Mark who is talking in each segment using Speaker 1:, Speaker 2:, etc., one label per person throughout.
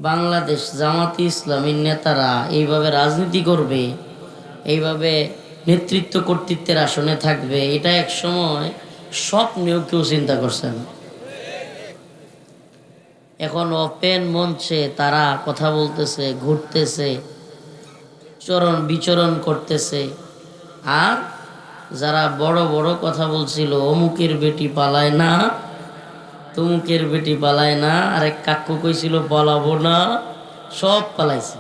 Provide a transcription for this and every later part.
Speaker 1: বাংলাদেশ জামাতে ইসলামীর নেতারা এইভাবে রাজনীতি করবে, এইভাবে নেতৃত্ব কর্তৃত্বের আসনে থাকবে, এটা এক সময় স্বপ্নেও কেউ চিন্তা করছেন। এখন ওপেন মঞ্চে তারা কথা বলতেছে, ঘুরতেছে, চরণ বিচরণ করতেছে। আর যারা বড় বড় কথা বলছিল, অমুকের বেটি পালায় না, তমুকের বেটি পালায় না, আরেক কাকু কইছিল পালাবো না, সব পালাইছে।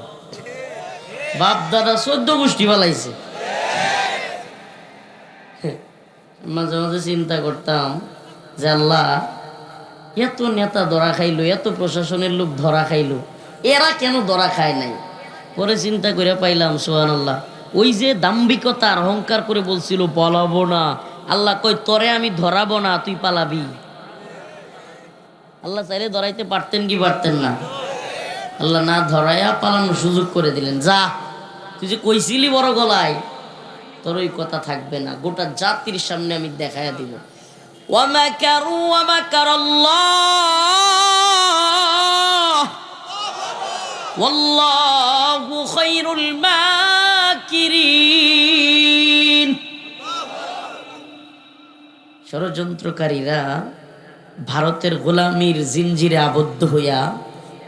Speaker 1: বাপ দাদা 14 গোষ্ঠী পালাইছে। মাঝে মাঝে চিন্তা করতাম যে আল্লাহ, এত নেতা ধরা খাইলো, এত প্রশাসনের লোক ধরা খাইলো, এরা কেন ধরা খায় নাই? পরে চিন্তা করে পাইলাম সুবহানাল্লাহ, ওই যে দাম্ভিকতার অহংকার করে বলছিল পালাবো না, আল্লাহ কই তোরে আমি ধরাবো না, তুই পালাবি। আল্লাহ চাইলে ধরাইতে পারতেন কি পারতেন না? আল্লাহ না ধরাইয়া পালানোর সুযোগ করে দিলেন। যা, তুই যে কইছিলি বড় গলায়, তোর ওই কথা থাকবে না, গোটা জাতির সামনে আমি দেখাইয়া দিব। ওয়ামাকারু ওয়ামাকারাল্লাহ ওয়াল্লাহু খায়রুল মাকিরিন। ষড়যন্ত্রকারীরা ভারতের গোলামির জিনজিরে আবদ্ধ হইয়া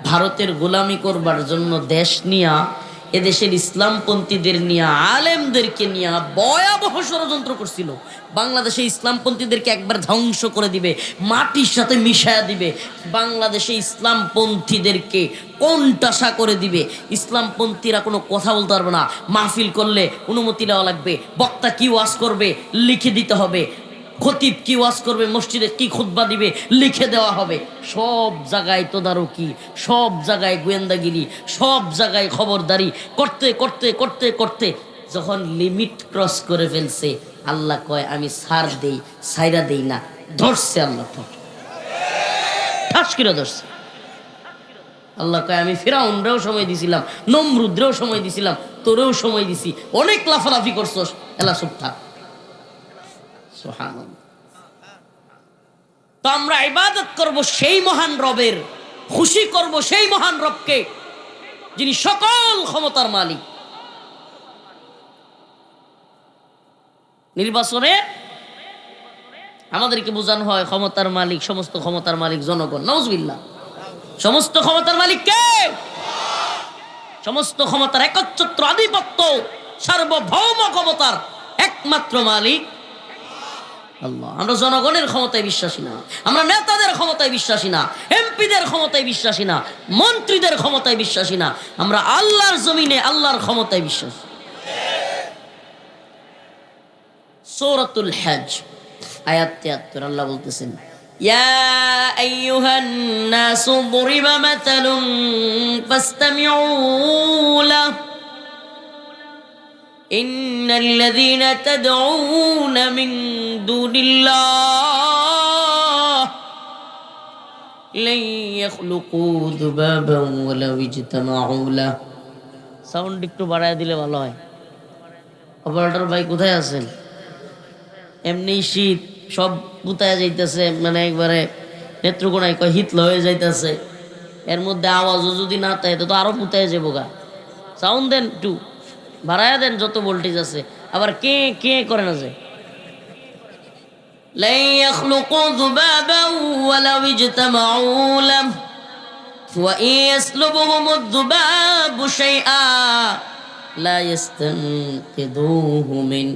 Speaker 1: ভারতের গোলামি করবার জন্য দেশ নিয়া, এদেশের ইসলামপন্থীদের নিয়ে, আলেমদেরকে নিয়ে ভয়াবহ ষড়যন্ত্র করছিল। বাংলাদেশে ইসলামপন্থীদেরকে একবার ধ্বংস করে দিবে, মাটির সাথে মিশায়া দিবে, বাংলাদেশে ইসলামপন্থীদেরকে কোণঠাসা করে দিবে। ইসলামপন্থীরা কোনো কথা বলতে পারবে না, মাহফিল করলে অনুমতি নেওয়া লাগবে, বক্তা কি ওয়াজ করবে লিখে দিতে হবে, খতিব কি ওয়াজ করবে, মসজিদে কি খুতবা দিবে লিখে দেওয়া হবে। সব জায়গায় তদারকি, সব জায়গায় গোয়েন্দাগিরি, সব জায়গায় খবরদারি করতে করতে করতে করতে যখন লিমিট ক্রস করে ফেলছে, আল্লাহ কয় আমি ছাড় দেই, ছাইরা দেই না। ধরছে আল্লাহ, ঠাস করে ধরছে। আল্লাহ কয় আমি ফিরাউনরেও সময় দিছিলাম, নমরুদরেও সময় দিছিলাম, তোরেও সময় দিছি, অনেক লাফালাফি করছস, এলা চুপ থাক। তো আমরা ইবাদত করব সেই মহান রবের, খুশি করব সেই মহান রবকে, যিনি সকল ক্ষমতার মালিক। নির্বাচনে আমাদেরকে বোঝানো হয় ক্ষমতার মালিক, সমস্ত ক্ষমতার মালিক জনগণ। নাউজুবিল্লাহ। সমস্ত ক্ষমতার মালিক কে? সমস্ত ক্ষমতার একচ্ছত্র আধিপত্য, সার্বভৌম ক্ষমতার একমাত্র মালিক আল্লাহ। আমরা জনগণের ক্ষমতায় বিশ্বাসী না, আমরা নেতাদের ক্ষমতায় বিশ্বাসী না, এমপিদের ক্ষমতায় বিশ্বাসী না, মন্ত্রীদের ক্ষমতায় বিশ্বাসী না, আমরা আল্লাহর জমিনে আল্লাহর ক্ষমতায় বিশ্বাসী। সূরাতুল হজ আয়াত ৭৩ আল্লাহ বলতেছেন, ইয়া আইয়ুহান নাসু দুরিবা মাতালুন ফাসতামিউ লাহু ইন্নাল্লাযীনা তাদউনা মিন দুনিল্লাহ লা ইয়াখলুকু যুবাবান ওয়ালাউ ইজতামাউ লাহু। সাউন্ড একটু বাড়ায় দিলে ভালো হয়। অপারেটর ভাই কোথায় আছেন? এমনি শীত, সব পুতায় যাইতেছে, মানে একবারে নেত্রকোনায় কয় হিতল হয়ে যাইতেছে। এর মধ্যে আওয়াজও যদি না থাকে তো আরো পুতায় যাবো গা। সাউন্ড দেন, একটু বাড়ায়া দেন, যত ভোল্টেজ আছে। আবার কে কে করে না যে লা ইয়াখলুকু যুবাবান ওয়ালাউ ইজতামাউ লাহু ওয়া ইয়াসলুবুহুমুদ যুবাবু শাইআ লা ইস্তানকিদুহু মিন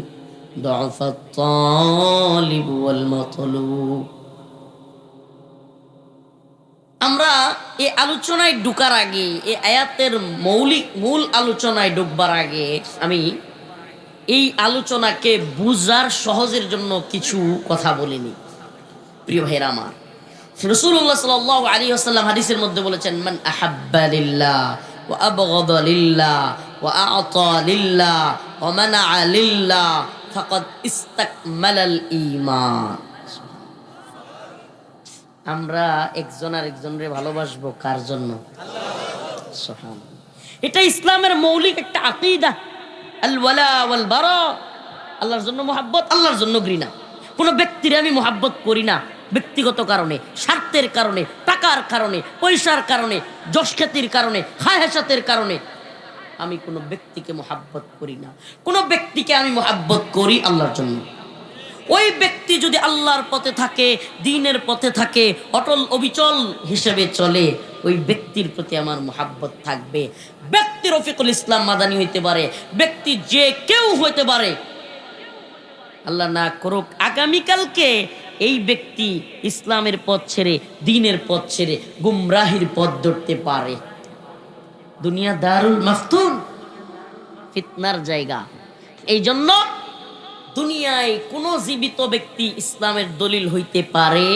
Speaker 1: দুআফাত তালিব ওয়াল মাতলুব। আমরা এই আলোচনায় ঢুকার আগে, এই আয়াতের মূল আলোচনায় ঢুকবার আগে আমি এই আলোচনাকে বুঝার সহজের জন্য কিছু কথা বলিনি। প্রিয় ভাইরা আমার, রাসূলুল্লাহ সাল্লাল্লাহু আলাইহি ওয়াসাল্লাম হাদিসের মধ্যে বলেছেন, মান আহাব্বা লিল্লাহ ওয়া আবগাদা লিল্লাহ ওয়া আ'তা লিল্লাহ ওয়া মানা'a লিল্লাহ ফাকাদ ইসতাকমালাল ঈমান। আমরা একজন আরেকজনকে ভালোবাসবো কার জন্য? সুবহানাল্লাহ। এটা ইসলামের মৌলিক একটা আকীদা, আল ওয়ালা ওয়াল বারা। আল্লাহর জন্য মুহাব্বত, আল্লাহর জন্য ঘৃণা। কোনো ব্যক্তির আমি মুহাব্বত করি না ব্যক্তিগত কারণে, স্বার্থের কারণে, টাকা টাকার কারণে, পয়সার কারণে, যশ খ্যাতির কারণে, খায়হাসাতের কারণে আমি কোনো ব্যক্তিকে মোহাব্বত করি না। কোনো ব্যক্তিকে আমি মোহাব্বত করি আল্লাহর জন্য। ওই ব্যক্তি যদি আল্লাহর পথে থাকে, দ্বীনের পথে থাকে, অটল অবিচল হিসেবে চলে, ওই ব্যক্তির প্রতি আমার মোহাব্বত থাকবে। ব্যক্তি রফিকুল ইসলাম মাদানী হইতে পারে, ব্যক্তি যে কেউ হইতে পারে, আল্লাহ না করুক আগামীকালকে এই ব্যক্তি ইসলামের পথ ছেড়ে, দ্বীনের পথ ছেড়ে গুমরাহির পথ ধরতে পারে। দুনিয়া দারুল মাফতুন, ফিতনার জায়গা। এই জন্য দুনিয়ায় কোনো জীবিত ব্যক্তি ইসলামের দলিল হইতে পারে,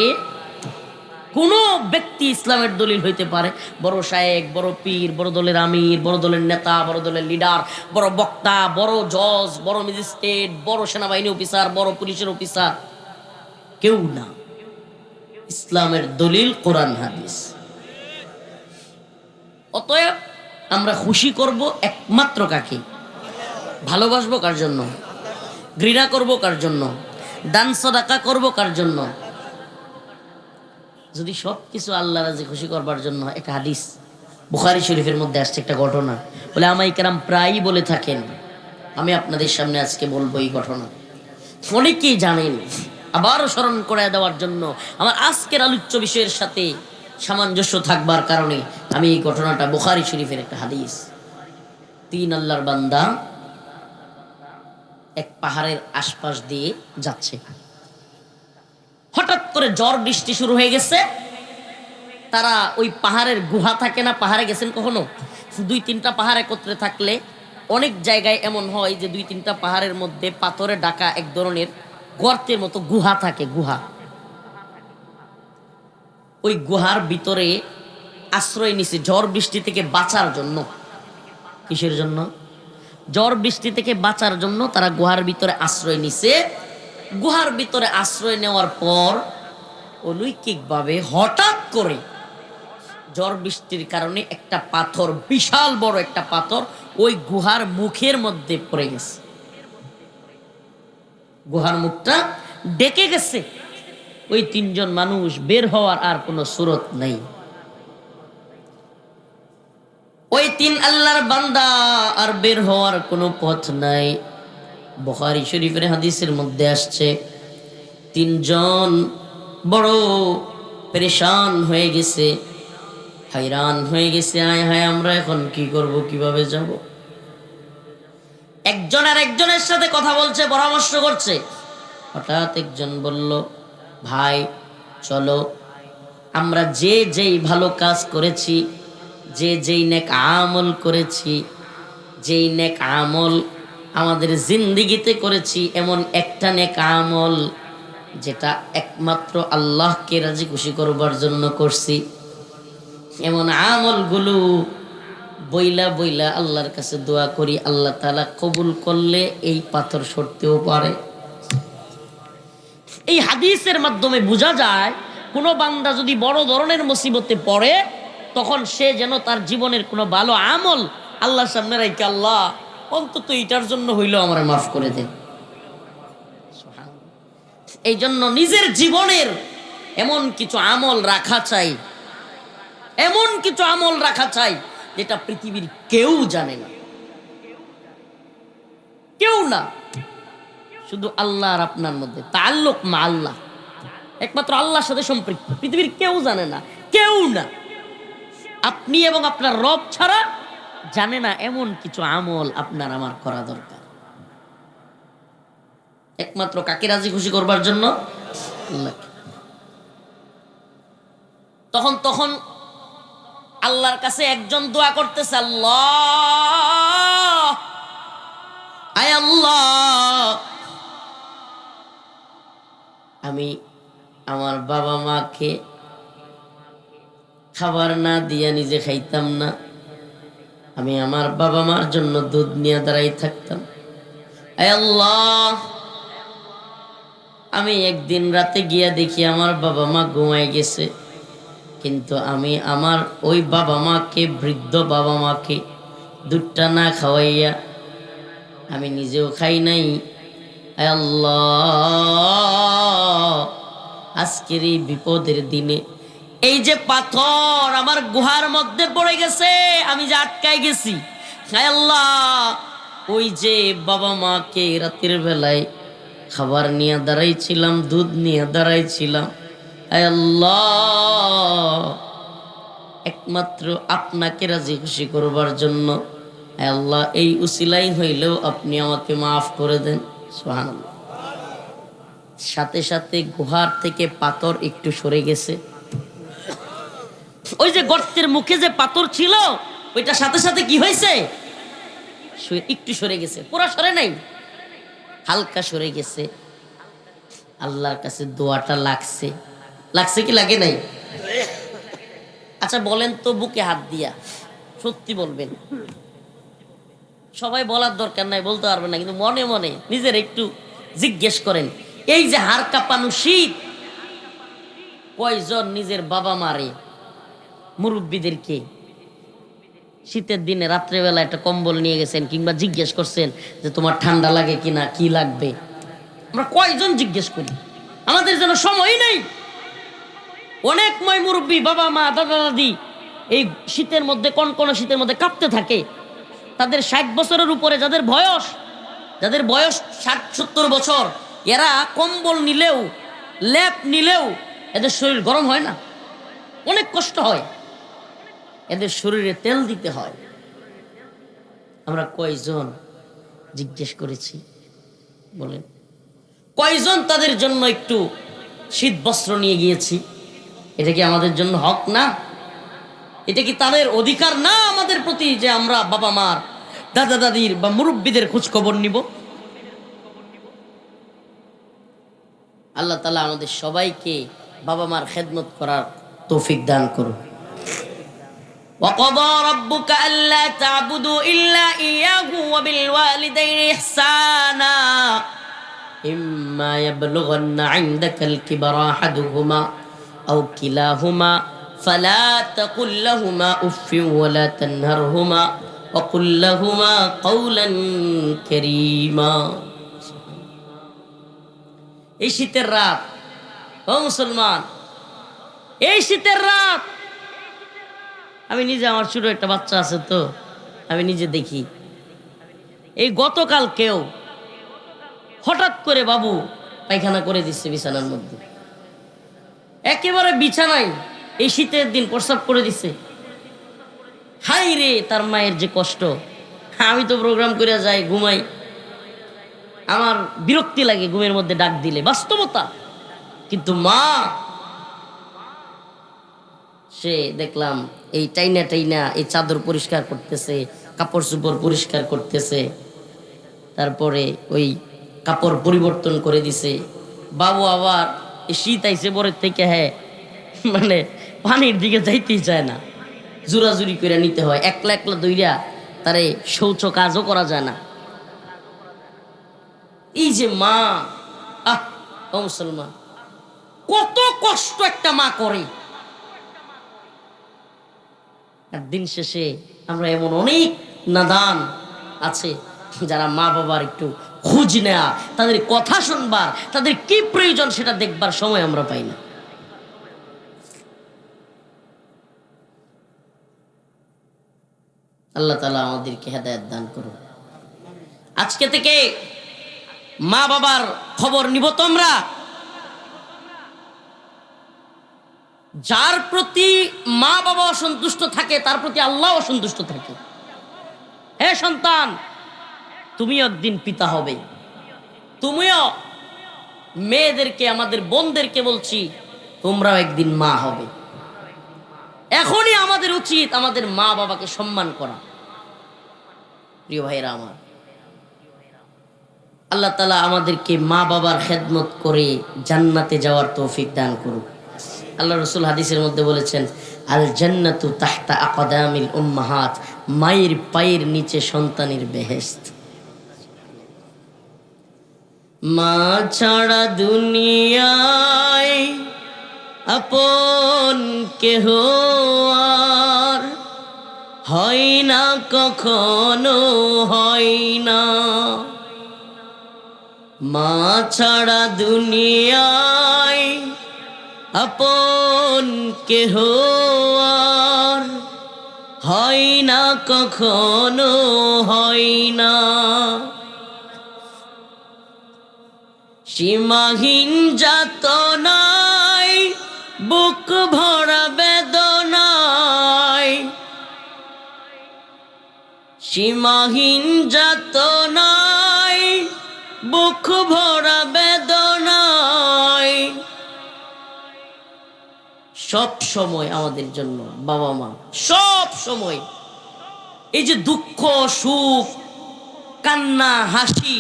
Speaker 1: কোন ব্যক্তি ইসলামের দলিল হইতে পারে, বড় শায়েখ, বড় পীর, বড় দলের আমির, বড় দলের নেতা, বড় দলের লিডার, বড় বক্তা, বড় জজ, বড় ম্যাজিস্ট্রেট, বড় সেনাবাহিনী অফিসার, বড় পুলিশের অফিসার, কেউ না। ইসলামের দলিল কোরআন হাদিস। অতএব আমরা খুশি করব একমাত্র কাকে? ভালোবাসবো কার জন্য? ঘৃণা করব কার জন্য? দান সাদাকা করব কার জন্য? যদি সব কিছু আল্লাহ রাজি খুশি করবার জন্য। একটা হাদিস বুখারী শরীফের মধ্যে আসছে, একটা ঘটনা। বলে আমাই কেরাম প্রায়ই বলে থাকেন, আমি আপনাদের সামনে আজকে বলবো এই ঘটনা। অনেকেই জানেন, আবারও স্মরণ করে দেওয়ার জন্য, আমার আজকের আলোচ্য বিষয়ের সাথে সামঞ্জস্য থাকবার কারণে আমি এই ঘটনাটা, বুখারী শরীফের একটা হাদিস। 3 আল্লাহর বান্দা এক পাহাড়ের আশপাশ দিয়ে যাচ্ছে। হঠাৎ করে ঝড় বৃষ্টি শুরু হয়ে গেছে। তারা ওই পাহাড়ের গুহা থাকে না, পাহাড়ে গেছেন কখনো? 2-3টা পাহাড় একত্রে থাকলে অনেক জায়গায় এমন হয় যে 2-3টা পাহাড়ের মধ্যে পাথরে ঢাকা এক ধরনের গর্তের মতো গুহা থাকে। গুহা, ওই গুহার ভিতরে আশ্রয় নিছে ঝড় বৃষ্টি থেকে বাঁচার জন্য। কিসের জন্য? ঝড় বৃষ্টি থেকে বাঁচার জন্য তারা গুহার ভিতরে আশ্রয় নিছে। গুহার ভিতরে আশ্রয় নেওয়ার পর অলৌকিকভাবে হঠাৎ করে ঝড় বৃষ্টির কারণে একটা পাথর, বিশাল বড় একটা পাথর ওই গুহার মুখের মধ্যে পড়ে গেছে। গুহার মুখটা ডেকে গেছে। ওই 3 জন মানুষ বের হওয়ার আর কোনো সুরত নাই। ওই 3 আল্লাহর বান্দা আর বের হওয়ার কোনো পথ নাই। বুখারী শরীফের হাদিসের মধ্যে আসছে, 3 জন বড় পেরেশান হয়ে গেছে, হায়রান হয়ে গেছে। আয় হায়, আমরা এখন কি করব, কিভাবে যাব? একজন আর একজনের সাথে কথা বলছে, পরামর্শ করছে। হঠাৎ একজন বলল, ভাই চলো, আমরা যে যেই ভালো কাজ করেছি, যে যেই নেক আমল করেছি, যেই নেক আমল আমাদের জিন্দেগিতে করেছি, এমন একটা নেক আমল যেটা একমাত্র আল্লাহকে রাজি খুশি করবার জন্য করছি, এমন আমলগুলো বইলা বইলা আল্লাহর কাছে দোয়া করি, আল্লাহ তাআলা কবুল করলে এই পাথর সরতেও পারে। এই হাদিসের মাধ্যমে বোঝা যায়, কোনো বান্দা যদি বড় ধরনের মুসিবতে পড়ে, তখন সে যেন তার জীবনের কোনো ভালো আমল আল্লাহর সামনে রাখে, আল্লাহ অন্তত এটার জন্য হইলো আমার মাফ করে দেন। এই জন্য নিজের জীবনের এমন কিছু আমল রাখা চাই, এমন কিছু আমল রাখা চাই যেটা পৃথিবীর কেউ জানে না, কেউ না, শুধু আল্লাহ আর আপনার মধ্যে তাআল্লুক মা আল্লাহ, একমাত্র আল্লাহর সাথে সম্পৃক্ত, পৃথিবীর কেউ জানে না, কেউ না। আপনি এবং আপনার রব ছাড়া জানে না এমন কিছু আমল আপনার আমার করা দরকার, একমাত্র কাকে রাজি খুশি করবার জন্য? আল্লাহকে। তখন আল্লাহর কাছে একজন দোয়া করতেছে, আল্লাহ, আয় আল্লাহ, আমি আমার বাবা মাকে খাবার না দিয়া নিজে খাইতাম না, আমি আমার বাবা মার জন্য দুধ নিয়ে দাঁড়াই থাকতাম। আয় আল্লাহ, আমি একদিন রাতে গিয়া দেখি আমার বাবা মা ঘুমায় গেছে, কিন্তু আমি আমার ওই বাবা মাকে, বৃদ্ধ বাবা মাকে দুধটা না খাওয়াইয়া আমি নিজেও খাই নাই। আয় আল্লাহ, আজকের এই বিপদের দিনে এই যে পাথর আমার গুহার মধ্যে পড়ে গেছে, আমি যে আটকাই গেছি, হায় আল্লাহ, ওই যে বাবা মাকে রাতের বেলায় খাবার নিয়ে দাঁড়াইছিলাম, দুধ নিয়ে দাঁড়াইছিলাম, হায় আল্লাহ, একমাত্র আপনাকে রাজি খুশি করবার জন্য, হায় আল্লাহ, এই উসিলাই হইলেও আপনি আমাকে মাফ করে দেন। সুবহানাল্লাহ। সাথে সাথে গুহার থেকে পাথর একটু সরে গেছে। ওই যে গর্তের মুখে যে পাথর ছিল, ওইটা সাথে সাথে কি হয়েছে, একটু সরে গেছে, পুরো সরে নাই, হালকা সরে গেছে। আল্লাহর কাছে দোয়াটা লাগছে, লাগছে কি লাগে নাই? আচ্ছা বলেন তো, বুকে হাত দিয়া সত্যি বলবেন, সবাই বলার দরকার নাই, বলতে পারবেন না, কিন্তু মনে মনে নিজের একটু জিজ্ঞেস করেন, এই যে হাড় কাঁপানো শীত, কয়জন নিজের বাবা মারে, মুরব্বীদেরকে শীতের দিনে রাত্রেবেলা একটা কম্বল নিয়ে গেছেন, কিংবা জিজ্ঞেস করছেন যে তোমার ঠান্ডা লাগে কিনা, কি লাগবে? আমরা কয়জন জিজ্ঞেস করি? আমাদের যেন সময় নেই। অনেক মুরব্বী বাবা মা দাদা দাদি এই শীতের মধ্যে, কনকনে শীতের মধ্যে কাঁপতে থাকে। তাদের 60 বছরের উপরে যাদের বয়স 60-70 বছর, এরা কম্বল নিলেও, লেপ নিলেও এদের শরীর গরম হয় না, অনেক কষ্ট হয়, এদের শরীরে তেল দিতে হয়। আমরা কয়জন জিজ্ঞেস করেছি বলেন? কয়জন তাদের জন্য একটু শীত বস্ত্র নিয়ে গিয়েছি? এটা কি আমাদের জন্য হক না? এটা কি তাদের অধিকার না আমাদের প্রতি, যে আমরা বাবা মার, দাদা দাদির বা মুরব্বীদের খোঁজ খবর নিব? আল্লাহ তাআলা আমাদের সবাইকে বাবা মার খেদমত করার তৌফিক দান করুন। وَقَضَى رَبُّكَ أَلَّا تَعْبُدُوا إِلَّا إِيَّاهُ وَبِالْوَالِدَيْنِ إِحْسَانًا إِمَّا يَبْلُغَنَّ عِندَكَ الْكِبَرَ أَحَدُهُمَا أَوْ كِلَاهُمَا فَلَا تَقُل لَّهُمَا أُفٍّ وَلَا تَنْهَرْهُمَا وَقُل لَّهُمَا قَوْلًا كَرِيمًا। এই শীতের রাত, ও মুসলমান, এই শীতের রাত, আমি নিজে, আমার ছোট একটা বাচ্চা আছে তো, আমি নিজে দেখি, এই গতকাল কেউ হঠাৎ করে বাবু পায়খানা করে দিচ্ছে বিছানার মধ্যে, একেবারে বিছানায় এই শীতের দিন প্রস্রাব করে দিচ্ছে। হাই রে, তার মায়ের যে কষ্ট! আমি তো প্রোগ্রাম করে যাই, ঘুমাই, আমার বিরক্তি লাগে ঘুমের মধ্যে ডাক দিলে, বাস্তবতা। কিন্তু মা, সে দেখলাম এই টাইনা টাইনা এই চাদর পরিষ্কার করতেছে, কাপড় চোপড় পরিষ্কার করতেছে, তারপরে ওই কাপড় পরিবর্তন করে দিছে। বাবু আবার এই শীত আইছে পরের থেকে, হ্যাঁ, মানে পানির দিকে যাইতেই চায় না, জোরাজুরি করে নিতে হয়, একলা একলা দইরা তারে শৌচ কাজও করা যায় না। এই যে মা, ও মুসলমান, কত কষ্ট একটা মা করে। আর দিন শেষে আমরা এমন অনেক নাদান আছে যারা মা বাবার একটু খোঁজ নেয়া, তাদের কথা শুনবার, তাদের কি প্রয়োজন সেটা দেখবার সময় আমরা পাই না। আল্লাহ তাআলা আমাদেরকে হেদায়েত দান করুন। আজকে থেকে মা বাবার খবর নিব তোমরা। যার প্রতি মা বাবা অসন্তুষ্ট থাকে, তার প্রতি আল্লাহ অসন্তুষ্ট থাকে। হে সন্তান, তুমিও একদিন পিতা হবে, তুমিও, মেয়েদেরকে, আমাদের বোনদেরকে বলছি, তোমরাও একদিন মা হবে। এখনই আমাদের উচিত আমাদের মা বাবাকে সম্মান করা। প্রিয় ভাইরা আমার, আল্লাহ তাআলা আমাদেরকে মা বাবার খেদমত করে জান্নাতে যাওয়ার তৌফিক দান করুন। আল্লাহ রাসূল হাদিসের মধ্যে বলেছেন, আল জান্নাতু তাহতা আকদামিল উম্মাহাত, মায়ের পায়ের নিচে সন্তানের বেহেশত। মা ছাড়া দুনিয়ায় আপন কেহ আর হয় না, কখনো হয় না। মা ছাড়া দুনিয়ায় আপন কেহ আর হয় না কখনো, হয় না। সীমাহীন যাতনায় বুক ভরা বেদনায়, সীমাহীন যাতনায় বুক ভরা বেদনায়, সব সময় আমাদের জন্য বাবা মা সব সময় এই যে দুঃখ সুখ কান্না হাসি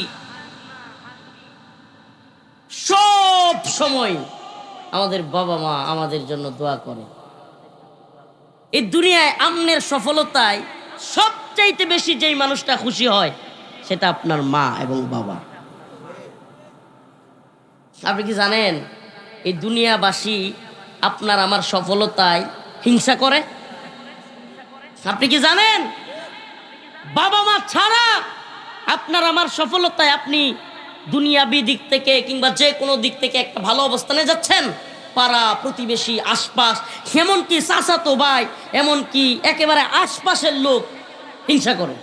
Speaker 1: সব সময় আমাদের বাবা মা আমাদের জন্য দোয়া করে। এই দুনিয়ায় আমনের সফলতায় সবচাইতে বেশি যেই মানুষটা খুশি হয় সেটা আপনার মা এবং বাবা। আপনি কি জানেন এই দুনিয়াবাসী আপনার আমার সফলতায় হিংসা করে? আপনি কি জানেন বাবা মা ছাড়া আপনার আমার সফলতায় আপনি দুনিয়াবি দিক থেকে কিংবা যে কোনো দিক থেকে একটা ভালো অবস্থানে যাচ্ছেন, পাড়া প্রতিবেশী আশপাশ এমনকি চাচাতো ভাই এমনকি একেবারে আশপাশের লোক হিংসা করে।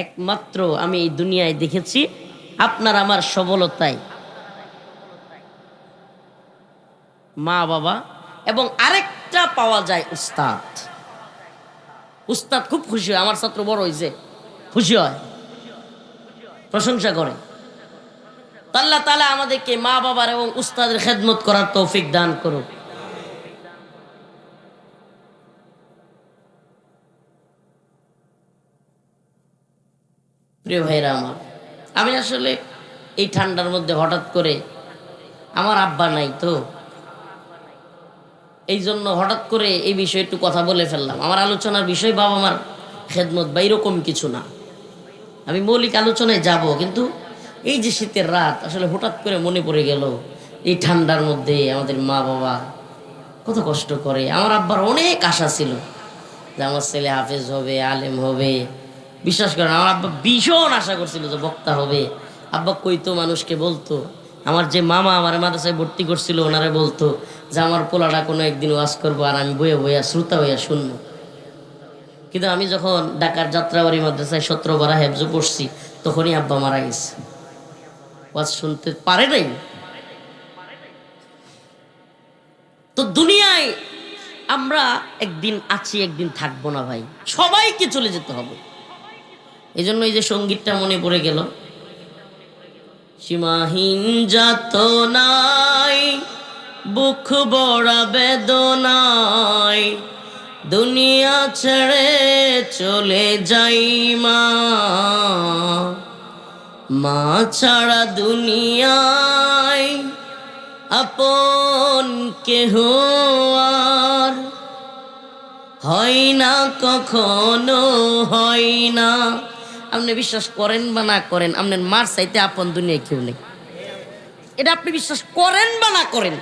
Speaker 1: একমাত্র আমি এই দুনিয়ায় দেখেছি আপনার আমার সফলতায় মা বাবা এবং আরেকটা পাওয়া যায় উস্তাদ। উস্তাদ খুব খুশি হয়, আমার ছাত্র বড় হয়েছে, খুশি হয়, প্রশংসা করে। আল্লাহ তাআলা আমাদেরকে মা বাবার এবং উস্তাদের খেদমত করার তৌফিক দান করুক। প্রিয় ভাইরা আমার, আমি আসলে এই ঠান্ডার মধ্যে হঠাৎ করে, আমার আব্বা নাই তো, এই জন্য হঠাৎ করে এই বিষয়ে একটু কথা বলে ফেললাম। আমার আলোচনার বিষয় বাবা মার খেদমত বা এরকম কিছু না, আমি মৌলিক আলোচনায় যাব, কিন্তু এই যে শীতের রাত আসলে হঠাৎ করে মনে পড়ে গেল এই ঠান্ডার মধ্যে আমাদের মা বাবা কত কষ্ট করে। আমার আব্বার অনেক আশা ছিল যে আমার ছেলে হাফেজ হবে, আলেম হবে। বিশ্বাস করেন আমার আব্বা ভীষণ আশা করছিল যে বক্তা হবে। আব্বা কইতো, মানুষকে বলতো, আমার যে মামা আমার মাদ্রাসায় ভর্তি করছিল ওনারে বলতো যে আমার পোলাটা কোনো একদিন ওয়াজ করবো আর আমি বইয়া বইয়া শ্রোতা হইয়া শুনবো। কিন্তু আমি যখন ঢাকার যাত্রাবাড়ি মাদ্রাসায় 17 বারা হেফজো পড়ছি তখনই আব্বা মারা গেছে, ওয়াজ শুনতে পারে নাই। তো দুনিয়ায় আমরা একদিন আছি একদিন থাকবো না ভাই, সবাইকে চলে যেতে হবে। এই জন্য এই যে সঙ্গীতটা মনে পড়ে গেল, সীমাহীন যাতনায় বুক ভরা বেদনায় দুনিয়া ছেড়ে চলে যাই মা, মা ছাড়া দুনিয়ায় আপন কেহ আর হয় না কখনো, হয় না। আপনি বিশ্বাস করেন বা না করেন, আপনার মার চাইতে আপন দুনিয়ায় কেউ নেই। এটা আপনি বিশ্বাস করেন বা না করেন,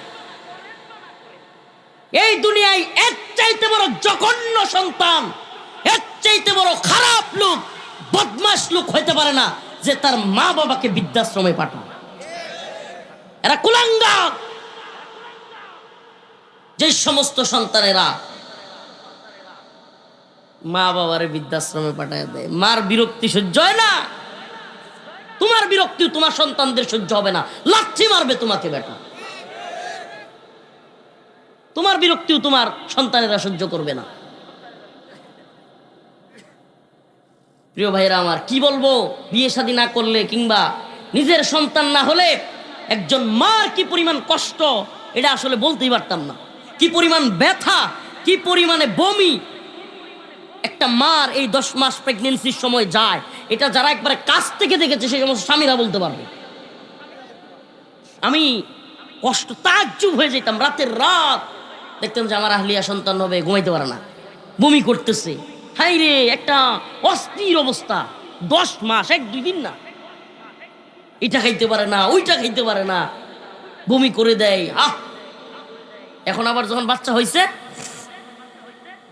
Speaker 1: এই দুনিয়ায় এর চাইতে বড় জঘন্য সন্তান, এর চাইতে বড় খারাপ লোক, বদমাশ লোক হইতে পারে না যে তার মা বাবাকে বৃদ্ধাশ্রমে পাঠায়। এরা কুলাঙ্গার। যে সমস্ত সন্তানেরা মা বাবারে বৃদ্ধাশ্রমে পাঠায় দেয়, মার বিরক্তি সহ্য হয় না, তোমার বিরক্তিও তোমার সন্তানদের সহ্য হবে না, লাথি মারবে তোমাকে বেটা। তোমার বিরক্তিও তোমার সন্তানেরা সহ্য করবে না। প্রিয় ভাইরা আমার, কি বলবো, বিয়ে শাদী না করলে কিংবা নিজের সন্তান না হলে একজন মার কি পরিমাণ কষ্ট এটা আসলে বলতেই পারতাম না। কি পরিমাণ ব্যথা, কি পরিমাণে বমি একটা মার এই 10 মাস প্রেগনেন্সির সময় যায়, এটা যারা একবারে কাছ থেকে দেখেছে সেই সমস্ত স্বামীরা বলতে পারবে। আমি কষ্ট তাজ্জুব হয়ে যেতাম, রাতের রাত দেখতাম যে আমার আহলিয়া সন্তান হবে, ঘুমাইতে পারে না, বমি করতেছে, হাই রে একটা অস্থির অবস্থা। 10 মাস, 1-2 দিন না, এটা খাইতে পারে না, ওইটা খাইতে পারে না, বমি করে দেয়। এখন আবার যখন বাচ্চা হয়েছে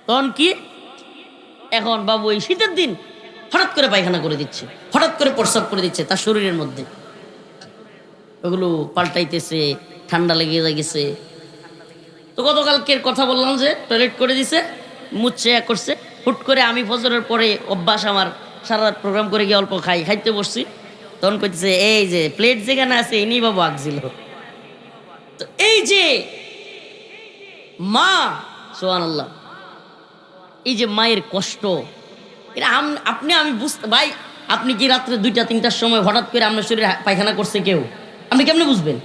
Speaker 1: তখন কি, এখন বাবু এই শীতের দিন হঠাৎ করে পায়খানা করে দিচ্ছে, হঠাৎ করে প্রস্রাব করে দিচ্ছে তার শরীরের মধ্যে, ওগুলো পাল্টাইতেছে, ঠান্ডা লেগে গেছে। তো গতকালকের কথা বললাম যে টয়লেট করে দিছে, মুচ্ছে করছে। হুট করে আমি ফজরের পরে অভ্যাস আমার সারা রাত প্রোগ্রাম করে গিয়ে অল্প খাইতে বসছি। তখন কইতেছে এই যে প্লেট যেখানে আছে ইনি বাবু আগছিল। তো এই যে মা, সুবহানাল্লাহ, এই যে মায়ের কষ্ট, এটা আপনি আমি বুঝতে ভাই, আপনি কি রাত্রে 2টা-3টার সময় হঠাৎ করে আপনার শরীরে পায়খানা করছে কেউ, আপনি কেমনে বুঝবেন?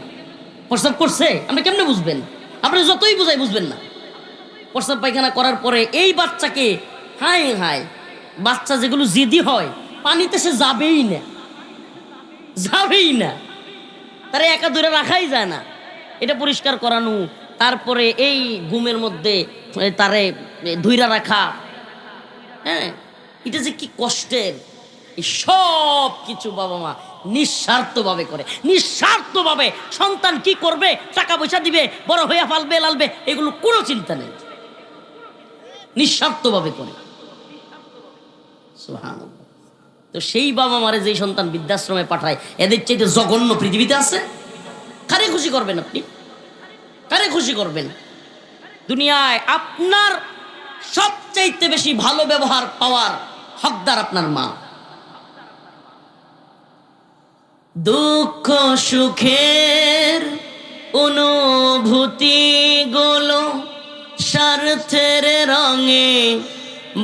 Speaker 1: প্রস্রাব করছে আপনি কেমনে বুঝবেন? আপনি যতই বুঝাই বুঝবেন না। প্রস্রাব পায়খানা করার পরে এই বাচ্চাকে, হাই হাই, বাচ্চা যেগুলো জিদি হয় পানিতে সে যাবেই না, যাবেই না, তারা একা দূরে রাখাই যায় না। এটা পরিষ্কার করানো, তারপরে এই ঘুমের মধ্যে তারে ধুইরা রাখা, হ্যাঁ, এটা যে কি কষ্টের। সব কিছু বাবা মা নিঃস্বার্থভাবে করে, নিঃস্বার্থভাবে। সন্তান কি করবে, টাকা পয়সা দিবে, বড় হইয়া ফালবে লালবে, এগুলো কোনো চিন্তা নেই, নিঃস্বার্থভাবে করে। সুবহানাল্লাহ। তো সেই বাবা মারে যেই সন্তান বৃদ্ধাশ্রমে পাঠায়, এদের চাইতে জঘন্য পৃথিবীতে আছে? কারে খুশি করবেন আপনি? কারে খুশি করবেন? দুনিয়ায় আপনার সবচাইতে বেশি ভালো ব্যবহার পাওয়ার হকদার আপনার মা। দুঃখ সুখের অনুভূতি গুলো স্বার্থের রঙে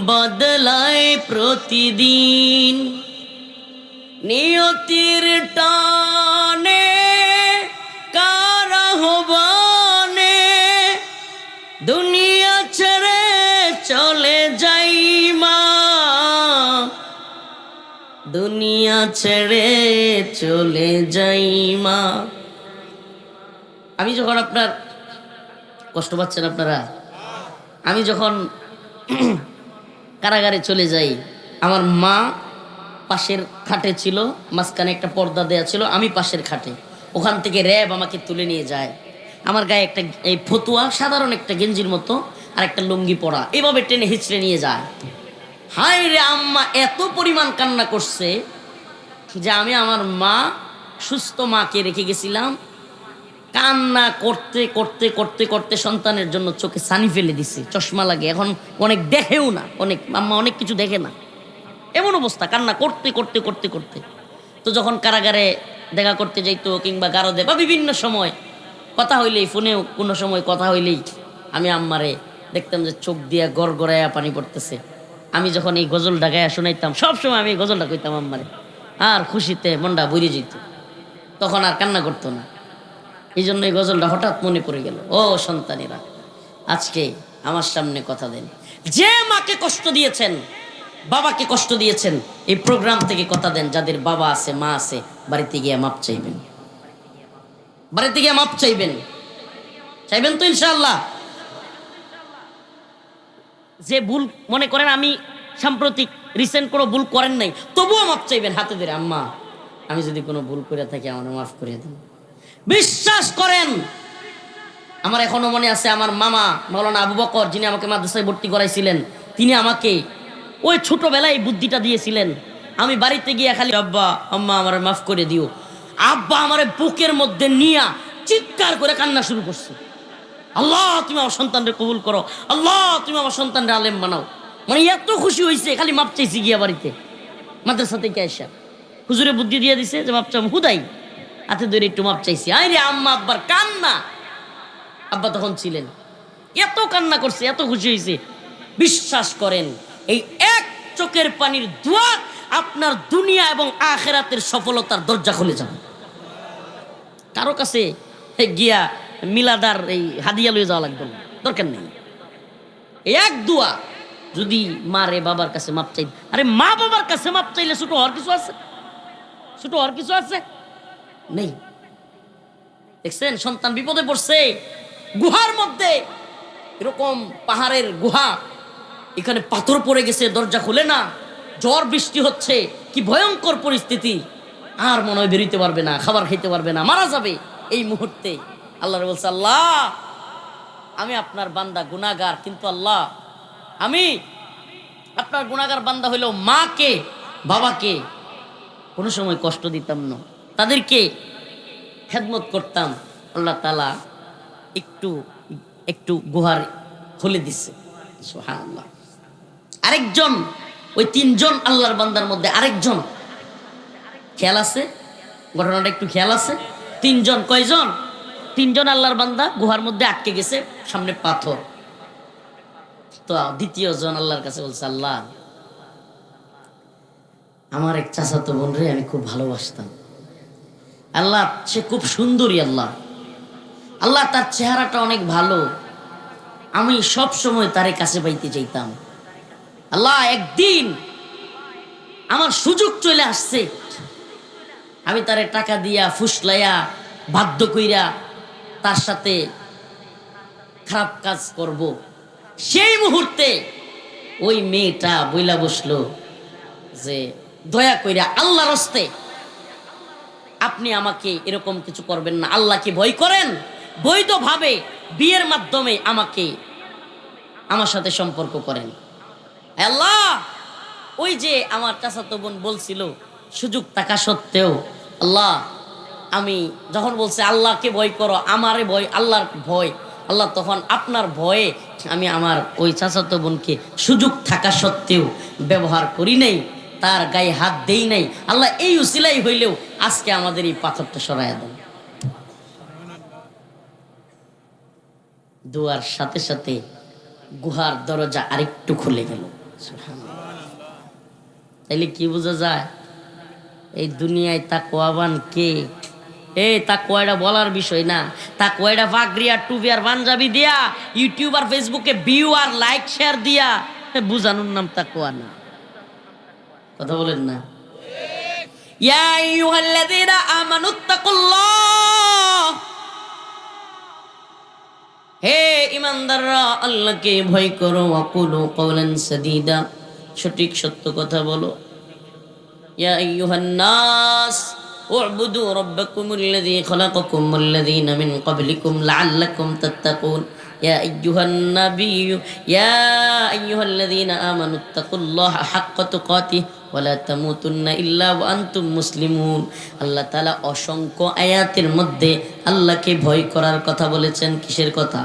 Speaker 1: বদলায় প্রতিদিন, নিয়তির টানে কার আহ্বানে দুনিয়া ছেড়ে চলে যাই মা, দুনিয়া ছেড়ে চলে যাই মা। আমি যখন, আপনার কষ্ট পাচ্ছেন আপনারা, আমি যখন কারাগারে চলে যাই, আমার মা পাশের খাটে ছিল, মাঝখানে একটা পর্দা দেয়া ছিল, আমি পাশের খাটে। ওখান থেকে র্যাব আমাকে তুলে নিয়ে যায়। আমার গায়ে একটা এই ফতুয়া, সাধারণ একটা গেঞ্জির মতো, আর একটা লুঙ্গি পরা, এভাবে টেনে হিচড়ে নিয়ে যায়। হায় রে, আম্মা এত পরিমাণ কান্না করছে যে আমি আমার মা, সুস্থ মাকে রেখে গেছিলাম। কান্না করতে করতে করতে করতে সন্তানের জন্য চোখে ছানি ফেলে দিছি, চশমা লাগে, এখন অনেক দেখেও না, অনেক আম্মা অনেক কিছু দেখে না, এমন অবস্থা, কান্না করতে করতে করতে করতে। তো যখন কারাগারে দেখা করতে যাইতো, কিংবা গারদে বা বিভিন্ন সময় কথা হইলেই, ফোনেও কোনো সময় কথা হইলেই আমি আম্মারে দেখতাম যে চোখ দিয়া গড় গড়াইয়া পানি পড়তেছে। আমি যখন এই গজলটা গায়া শোনাইতাম, সবসময় আমি এই গজলটা কইতাম আম্মারে, আর খুশিতে মনটা বইরে যেত, তখন আর কান্না করতো না। এই জন্য এই গজলটা হঠাৎ মনে পড়ে গেল। ও সন্তানেরা, আজকে আমার সামনে কথা দেন, যে মাকে কষ্ট দিয়েছেন, বাবাকে কষ্ট দিয়েছেন, এই প্রোগ্রাম থেকে কথা দেন, যাদের বাবা আছে মা আছে, বাড়িতে গিয়ে মাপ চাইবেন, বাড়িতে গিয়ে মাপ চাইবেন, চাইবেন তো ইনশাআল্লাহ। যে ভুল মনে করেন আমি সাম্প্রতিক রিসেন্ট কোনো ভুল করেন নাই, তবুও মাপ চাইবেন হাতে ধরে, আম্মা আমি যদি কোনো ভুল করে থাকি আমার মাফ করে দেন। বিশ্বাস করেন, আমার এখনো মনে আছে, আমার মামা মাওলানা আবু বকর, যিনি আমাকে মাদ্রাসায় ভর্তি করাইছিলেন, তিনি আমাকে ওই ছোটবেলায় বুদ্ধিটা দিয়েছিলেন। আমি বাড়িতে গিয়ে খালি আব্বা আম্মা আমার মাফ করে দিও, আব্বা আমার বুকের মধ্যে নিয়া চিৎকার করে কান্না শুরু করছে, আল্লাহ তুমি আমার সন্তানরে কবুল করো, আল্লাহ তুমি আমার সন্তানরে আলেম বানাও। মানে এত খুশি হয়েছে, খালি মাপ চাইছি গিয়া বাড়িতে, মাদ্রাসা থেকে আইসা হুজুরে বুদ্ধি দিয়ে দিছে যে মাপ চাম, হুদাই হাতে ধরে একটু মাপ চাইছি। আরে আম্মা আব্বার কান্না, আব্বা তখন ছিলেন, এত কান্না করছে, এত খুশি হয়েছে। বিশ্বাস করেন, এই এক চোখের পানির দোয়া আপনার দুনিয়া এবং আখিরাতের সফলতার দরজা খুলে যাবে। কারো কাছে গিয়া মিলাদার এই হাদিয়া লয়ে যাওয়া লাগবে না, দরকার নেই। এক দোয়া যদি মারে বাবার কাছে মাপ চাই, আরে মা বাবার কাছে মাপ চাইলে ছোট হওয়ার কিছু আছে? ছোট হওয়ার কিছু আছে? নেই। দেখছেন, সন্তান বিপদে পড়ছে, গুহার মধ্যে, এরকম পাহাড়ের গুহা, এখানে পাথর পড়ে গেছে, দরজা খুলে না, ঝড় বৃষ্টি হচ্ছে, কি ভয়ঙ্কর পরিস্থিতি, আর মনে হয় বেরোতে পারবে না, খাবার খেতে পারবে না, মারা যাবে এই মুহূর্তে। আল্লাহ বলছে, আল্লাহ আমি আপনার বান্দা গুনাহগার, কিন্তু আল্লাহ আমি আপনার গুনাহগার বান্দা হইলেও মাকে বাবাকে কোনো সময় কষ্ট দিতাম না, তাদেরকে খেদমত করতাম, আল্লাহ তাআলা একটু একটু গুহার খুলে দিচ্ছে। সুবহানাল্লাহ। আরেকজন, ওই তিনজন আল্লাহর বান্দার মধ্যে আরেকজন, খেয়াল আছে ঘটনাটা? একটু খেয়াল আছে? তিনজন, কয়জন? তিনজন আল্লাহর বান্দা গুহার মধ্যে আটকে গেছে, সামনে পাথর। তো দ্বিতীয় জন আল্লাহর কাছে বলছে, আল্লাহ, আমার এক চাচাতো বোন রে আমি খুব ভালোবাসতাম। আল্লাহ, সে খুব সুন্দরী। আল্লাহ, আল্লাহ তার চেহারাটা অনেক ভালো, আমি সব সময় তার কাছে পাইতে চাইতাম। আল্লাহ, একদিন আমার সুযোগ চলে আসছে, আমি তারে টাকা দিয়া ফুসলাইয়া বাধ্য কইরা তার সাথে খারাপ কাজ করব। সেই মুহূর্তে ওই মেয়েটা বইলা বসলো যে দয়া কইরা আল্লাহর হস্তে আপনি আমাকে এরকম কিছু করবেন না, আল্লাহকে ভয় করেন, বৈধভাবে বিয়ের মাধ্যমে আমাকে আমার সাথে সম্পর্ক করেন। আল্লাহ, ওই যে আমার চাচাতো বোন বলছিল সুযোগ থাকা সত্ত্বেও, আল্লাহ আমি যখন বলছে আল্লাহকে ভয় করো, আমারে ভয়, আল্লাহর ভয়, আল্লাহ তখন আপনার ভয়ে আমি আমার ওই চাচাতো বোনকে সুযোগ থাকা সত্ত্বেও ব্যবহার করি নাই, তার গায়ে হাত দেই নাই। আল্লাহ, এই উসিলাই হইলেও আজকে আমাদের এই পাথরটা সরাইয়া দেন। দুয়ার সাথে সাথে গুহার দরজা আরেকটু খুলে গেল। তাইলে কি বোঝা যায়? এই দুনিয়ায় তাকওয়াবান কে? এই তাকওয়াটা বলার বিষয় না। তাকওয়াটা পাগড়ি আর টুপি আর পাঞ্জাবি দিয়া, ইউটিউব আর ফেসবুকে ভিউ আর লাইক শেয়ার দিয়া বুঝানোর নাম তাকওয়া না। কথা বলেন না? ইয়া আইয়ুহাল্লাযীনা আমানুত্তাকুল্লাহ, হে ঈমানদাররা আল্লাহকে ভয় করো। ওয়াকুলু কওলান সাদীদা, সঠিক সত্য কথা বলো। ইয়া আইয়ুহান নাস উ'বুদু রাব্বাকুমুল্লাযী খালাকাকুম ওয়াল্লাযীনা মিন ক্বাবলিকুম লাআল্লাকুম তাত্তাকুন। ইয়া আইয়ুহান নাবিয়্যু ইয়া আইয়ুহাল্লাযীনা আমানুত্তাকুল্লাহা হাক্কা তুকাতিহি ওয়া লা তামুতুন্না ইল্লা ওয়া আনতুম মুসলিমুন। আল্লাহ তাআলা অসংখ্য আয়াতের মধ্যে আল্লাহকে ভয় করার কথা বলেছেন। কিসের কথা?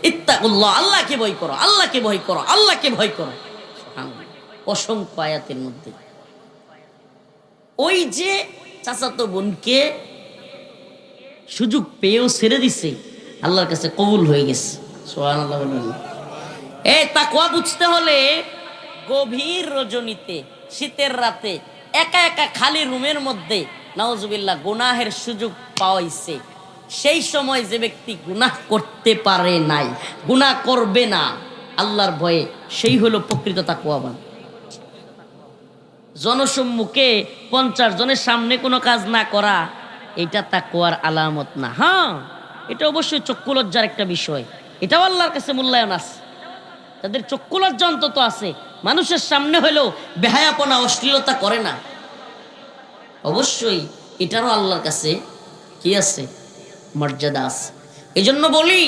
Speaker 1: ইত্তাকুল্লাহ, আল্লাহকে ভয় করো, আল্লাহকে ভয় করো, আল্লাহকে ভয় করো। সুবহানাল্লাহ, অসংখ্য আয়াতের মধ্যে। ওই যে চাচাতো বোনকে সুযোগ পেয়েও ছেড়ে দিছে, আল্লাহর কাছে কবুল হয়ে গেছে। সুবহানাল্লাহ বলুন। এই তাকওয়া বুঝতে হলে গভীর রজনীতে, শীতের রাতে, একা একা খালি রুমের মধ্যে নাউজুবিল্লাহ গুনাহের সুযোগ পাওয়াইছে, সেই সময় যে ব্যক্তি গুনাহ করতে পারে নাই, গুনাহ করবে না আল্লাহর ভয়ে, সেই হলো প্রকৃত তাকওয়াবান। জনসম্মুখে 50 জনের সামনে কোনো কাজ না করা, এটা তাকওয়ার আলামত না। হ্যাঁ, এটা অবশ্যই চক্ষু লজ্জার একটা বিষয়, এটাও আল্লাহর কাছে মূল্যায়ন আছে। তাদের চক্ষু লজ্জা অন্তত আছে, মানুষের সামনে হলেও বেহায়াপনা অশ্লীলতা করে না। অবশ্যই এটারও আল্লাহর কাছে কি আছে? মর্যাদা আছে। এই জন্য বলি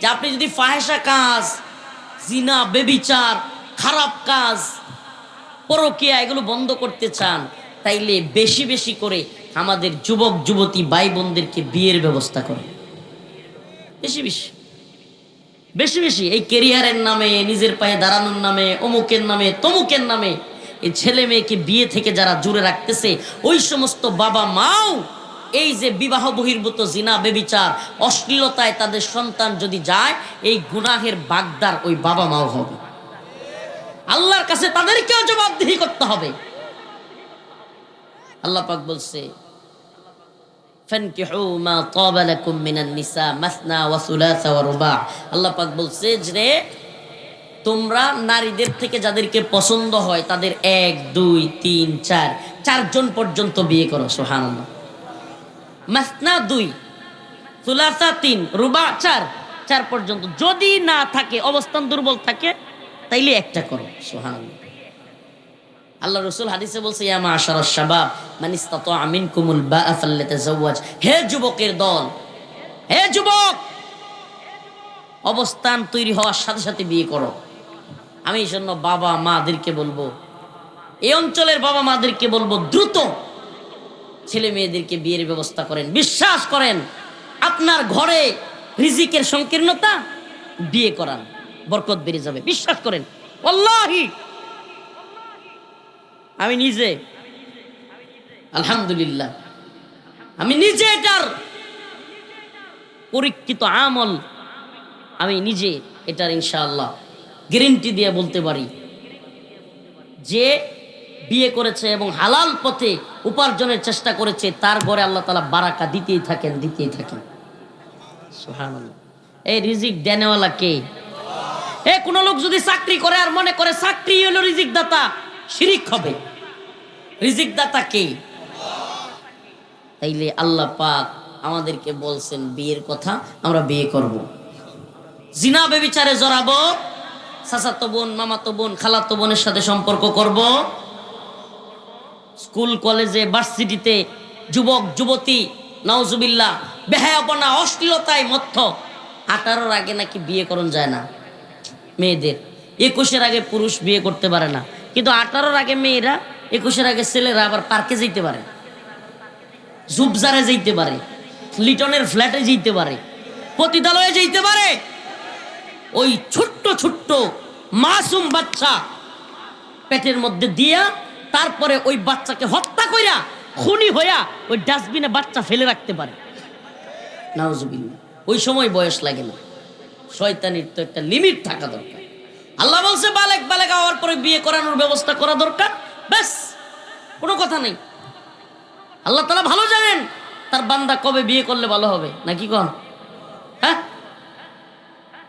Speaker 1: যে আপনি যদি ফাহেসা কাজ, জিনা, বেবিচার, খারাপ কাজ, পরকীয়া এগুলো বন্ধ করতে চান, তাইলে বেশি বেশি করে আমাদের যুবক যুবতী ভাই বোনদেরকে বিয়ের ব্যবস্থা করেন। বেশি বেশি বেশি বেশি এই ক্যারিয়ারের নামে, নিজের পায়ে দাঁড়ানোর নামে, অমুকের নামে, তমুকের নামে এই ছেলে মেয়েকে বিয়ে থেকে যারা জুড়ে রাখতেছে, ওই সমস্ত বাবা মাও এই যে বিবাহ বহির্ভূত জিনা, বেবিচার, অশ্লীলতায় তাদের সন্তান যদি যায়, এই গুনাহের বাগদার ওই বাবা মাও হবে। আল্লাহর কাছে তাদেরকেও জবাবদিহি করতে হবে। আল্লাহ পাক বলছে, ফানকিহু মা তাবা লাকুম মিনান নিসা মাসনা ওয়া সুলাসা ওয়া রুবা। আল্লাহ পাক বলছে যে তোমরা নারীদের থেকে যাদেরকে পছন্দ হয় তাদের 1, 2, 3, 4 চারজন পর্যন্ত বিয়ে করো। সুবহানাল্লাহ। মাসনা 2, সুলাসা 3, রুবা 4 পর্যন্ত। যদি না থাকে, অবস্থান দুর্বল থাকে, তাইলে একটা করো। সুবহানাল্লাহ। আল্লাহ রাসূল হাদিসে বলছে, ইয়া মাশারাশ শাবাব মান ইসতাতা মিনকুমুল বা'a ফালইতাযাওয়াজ। হে যুবকের দল, হে যুবক, অবস্থান তৈরি হওয়ার সাথে সাথে বিয়ে করো। আমি এই জন্য বাবা মাদেরকে বলবো, এই অঞ্চলের বাবা মাদেরকে বলবো, দ্রুত ছেলে মেয়েদেরকে বিয়ের ব্যবস্থা করেন। বিশ্বাস করেন আপনার ঘরে রিজিকের সংকীর্ণতা, বিয়ে করান, বরকত বেড়ে যাবে, বিশ্বাস করেন। আল্লাহি আমি নিজে আলহামদুলিল্লাহ আমি নিজে এটার পরীক্ষিত আমল, আমি নিজে এটার ইনশাআল্লাহ গ্যারান্টি দিয়ে বলতে পারি যে বিয়ে করেছে এবং হালাল পথে উপার্জনের চেষ্টা করেছে, তার ঘরে আল্লাহ তাআলা বারাকা দিতেই থাকেন, দিতেই থাকেন। সুবহানাল্লাহ। এই রিজিক দেনেওয়ালা কে? কোন লোক যদি চাকরি করে আর মনে করে চাকরি হলো রিজিক দাতা, শিরিক হবে। রিজিক দাতা কে? তাইলে আল্লাহ পাক আমাদেরকে বলছেন বিয়ের কথা, আমরা বিয়ে করব। জিনা বেবিচারে জড়াবো, চাচাতো বোন, মামাতো বোন, খালাতো বোনের সাথে সম্পর্ক করব, স্কুল কলেজে ভার্সিটিতে যুবক যুবতী নাউজুবিল্লাহ বেহায়াপনা অশ্লীলতায় মত্ত। 18-র আগে নাকি বিয়ে করণ যায় না মেয়েদের, 21-এর আগে পুরুষ বিয়ে করতে পারে না, কিন্তু 18-র আগে মেয়েরা, 21-এর আগে ছেলেরা আবার পার্কে যেতে পারে, জুবজারে যেতে পারে, লিটনের ফ্ল্যাটে যেতে পারে, পতিতালয়ে যেতে পারে। ওই ছোট্ট ছোট্ট মাসুম বাচ্চা পেটের মধ্যে দিয়া তারপরে ওই বাচ্চাকে হত্যা কইরা খুনি হইয়া ওই ডাস্টবিনে বাচ্চা ফেলে রাখতে পারে। নাউজুবিল্লাহ। ওই সময় বয়স লাগে না। শয়তানির তো একটা লিমিট থাকা দরকার। আল্লাহ বলছে বালেক হওয়ার পরে বিয়ে করানোর ব্যবস্থা করা দরকার, ব্যাস, কোনো কথা নেই। আল্লাহ তাআলা ভালো জানেন তার বান্দা কবে বিয়ে করলে ভালো হবে, নাকি কোন? হ্যাঁ,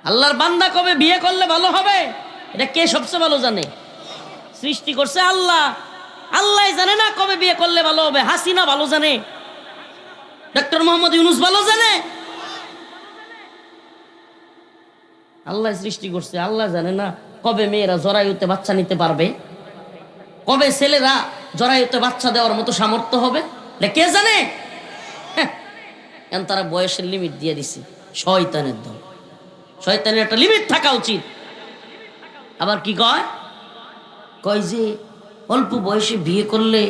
Speaker 1: আল্লাহর বান্দা কবে বিয়ে করলে ভালো হবে এটা কে সবচেয়ে ভালো জানে? সৃষ্টি করছে আল্লাহ। আল্লাহ জানে না কবে বিয়ে করলে ভালো হবে? হাসিনা ভালো জানে, ডক্টর মোহাম্মদ ইউনূস ভালো জানে। আল্লাহ সৃষ্টি করছে, আল্লাহ জানে না কবে মেয়েরা জরায়ুতে বাচ্চা নিতে পারবে, কবে ছেলেরা জরায়ুতে বাচ্চা দেওয়ার মতো সামর্থ্য হবে, এটা কে জানে? এখন তারা বয়সের লিমিট দিয়ে দিছে। শয়তানের দল। শয়তানের একটা লিমিট থাকা উচিত। আবার কি কয় যে অল্প বয়সে বিয়ে করলে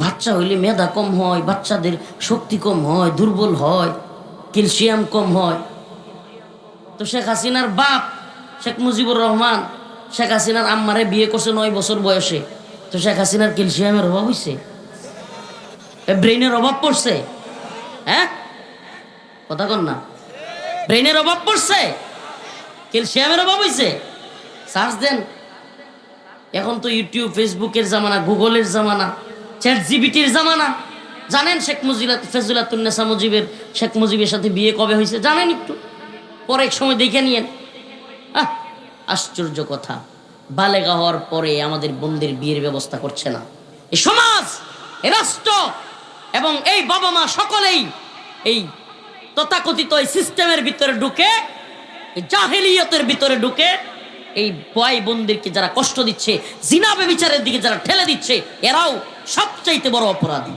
Speaker 1: বাচ্চা হইলে মেধা কম হয়, বাচ্চাদের শক্তি কম হয়, দুর্বল হয়, ক্যালসিয়াম কম হয়। তো শেখ হাসিনার বাপ শেখ মুজিবুর রহমান শেখ হাসিনার আম্মারে বিয়ে করছে 9 বছর বয়সে। তো শেখ হাসিনার ক্যালসিয়ামের অভাব হয়েছে, ব্রেইনের অভাব পড়ছে? হ্যাঁ, কথা কন না। ব্রেইনের অভাব পড়ছে, ক্যালসিয়ামের অভাব হয়েছে? সার্চ দেন। এখন তো ইউটিউব ফেসবুকের জামানা, গুগলের জামানা, চ্যাট জিপিটির জামানা। জানেন শেখ ফেজুলাতুন্নেসা মুজিবের শেখ মুজিবের সাথে বিয়ে কবে হয়েছে জানেন? একটু পরে এক সময় দেখে নিয়েন। আশ্চর্য কথা, বালেগা হওয়ার পরে আমাদের বোনদের বিয়ের ব্যবস্থা করছে না এই সমাজ, এই রাষ্ট্র এবং এই বাবা মা সকলেই এই তথাকথিত এই সিস্টেমের ভিতরে ঢুকে, এই জাহেলিয়তের ভিতরে ঢুকে এই ভাই বোনদেরকে যারা কষ্ট দিচ্ছে, জিনা ব্যভিচারের দিকে যারা ঠেলে দিচ্ছে, এরাও সবচাইতে বড় অপরাধী।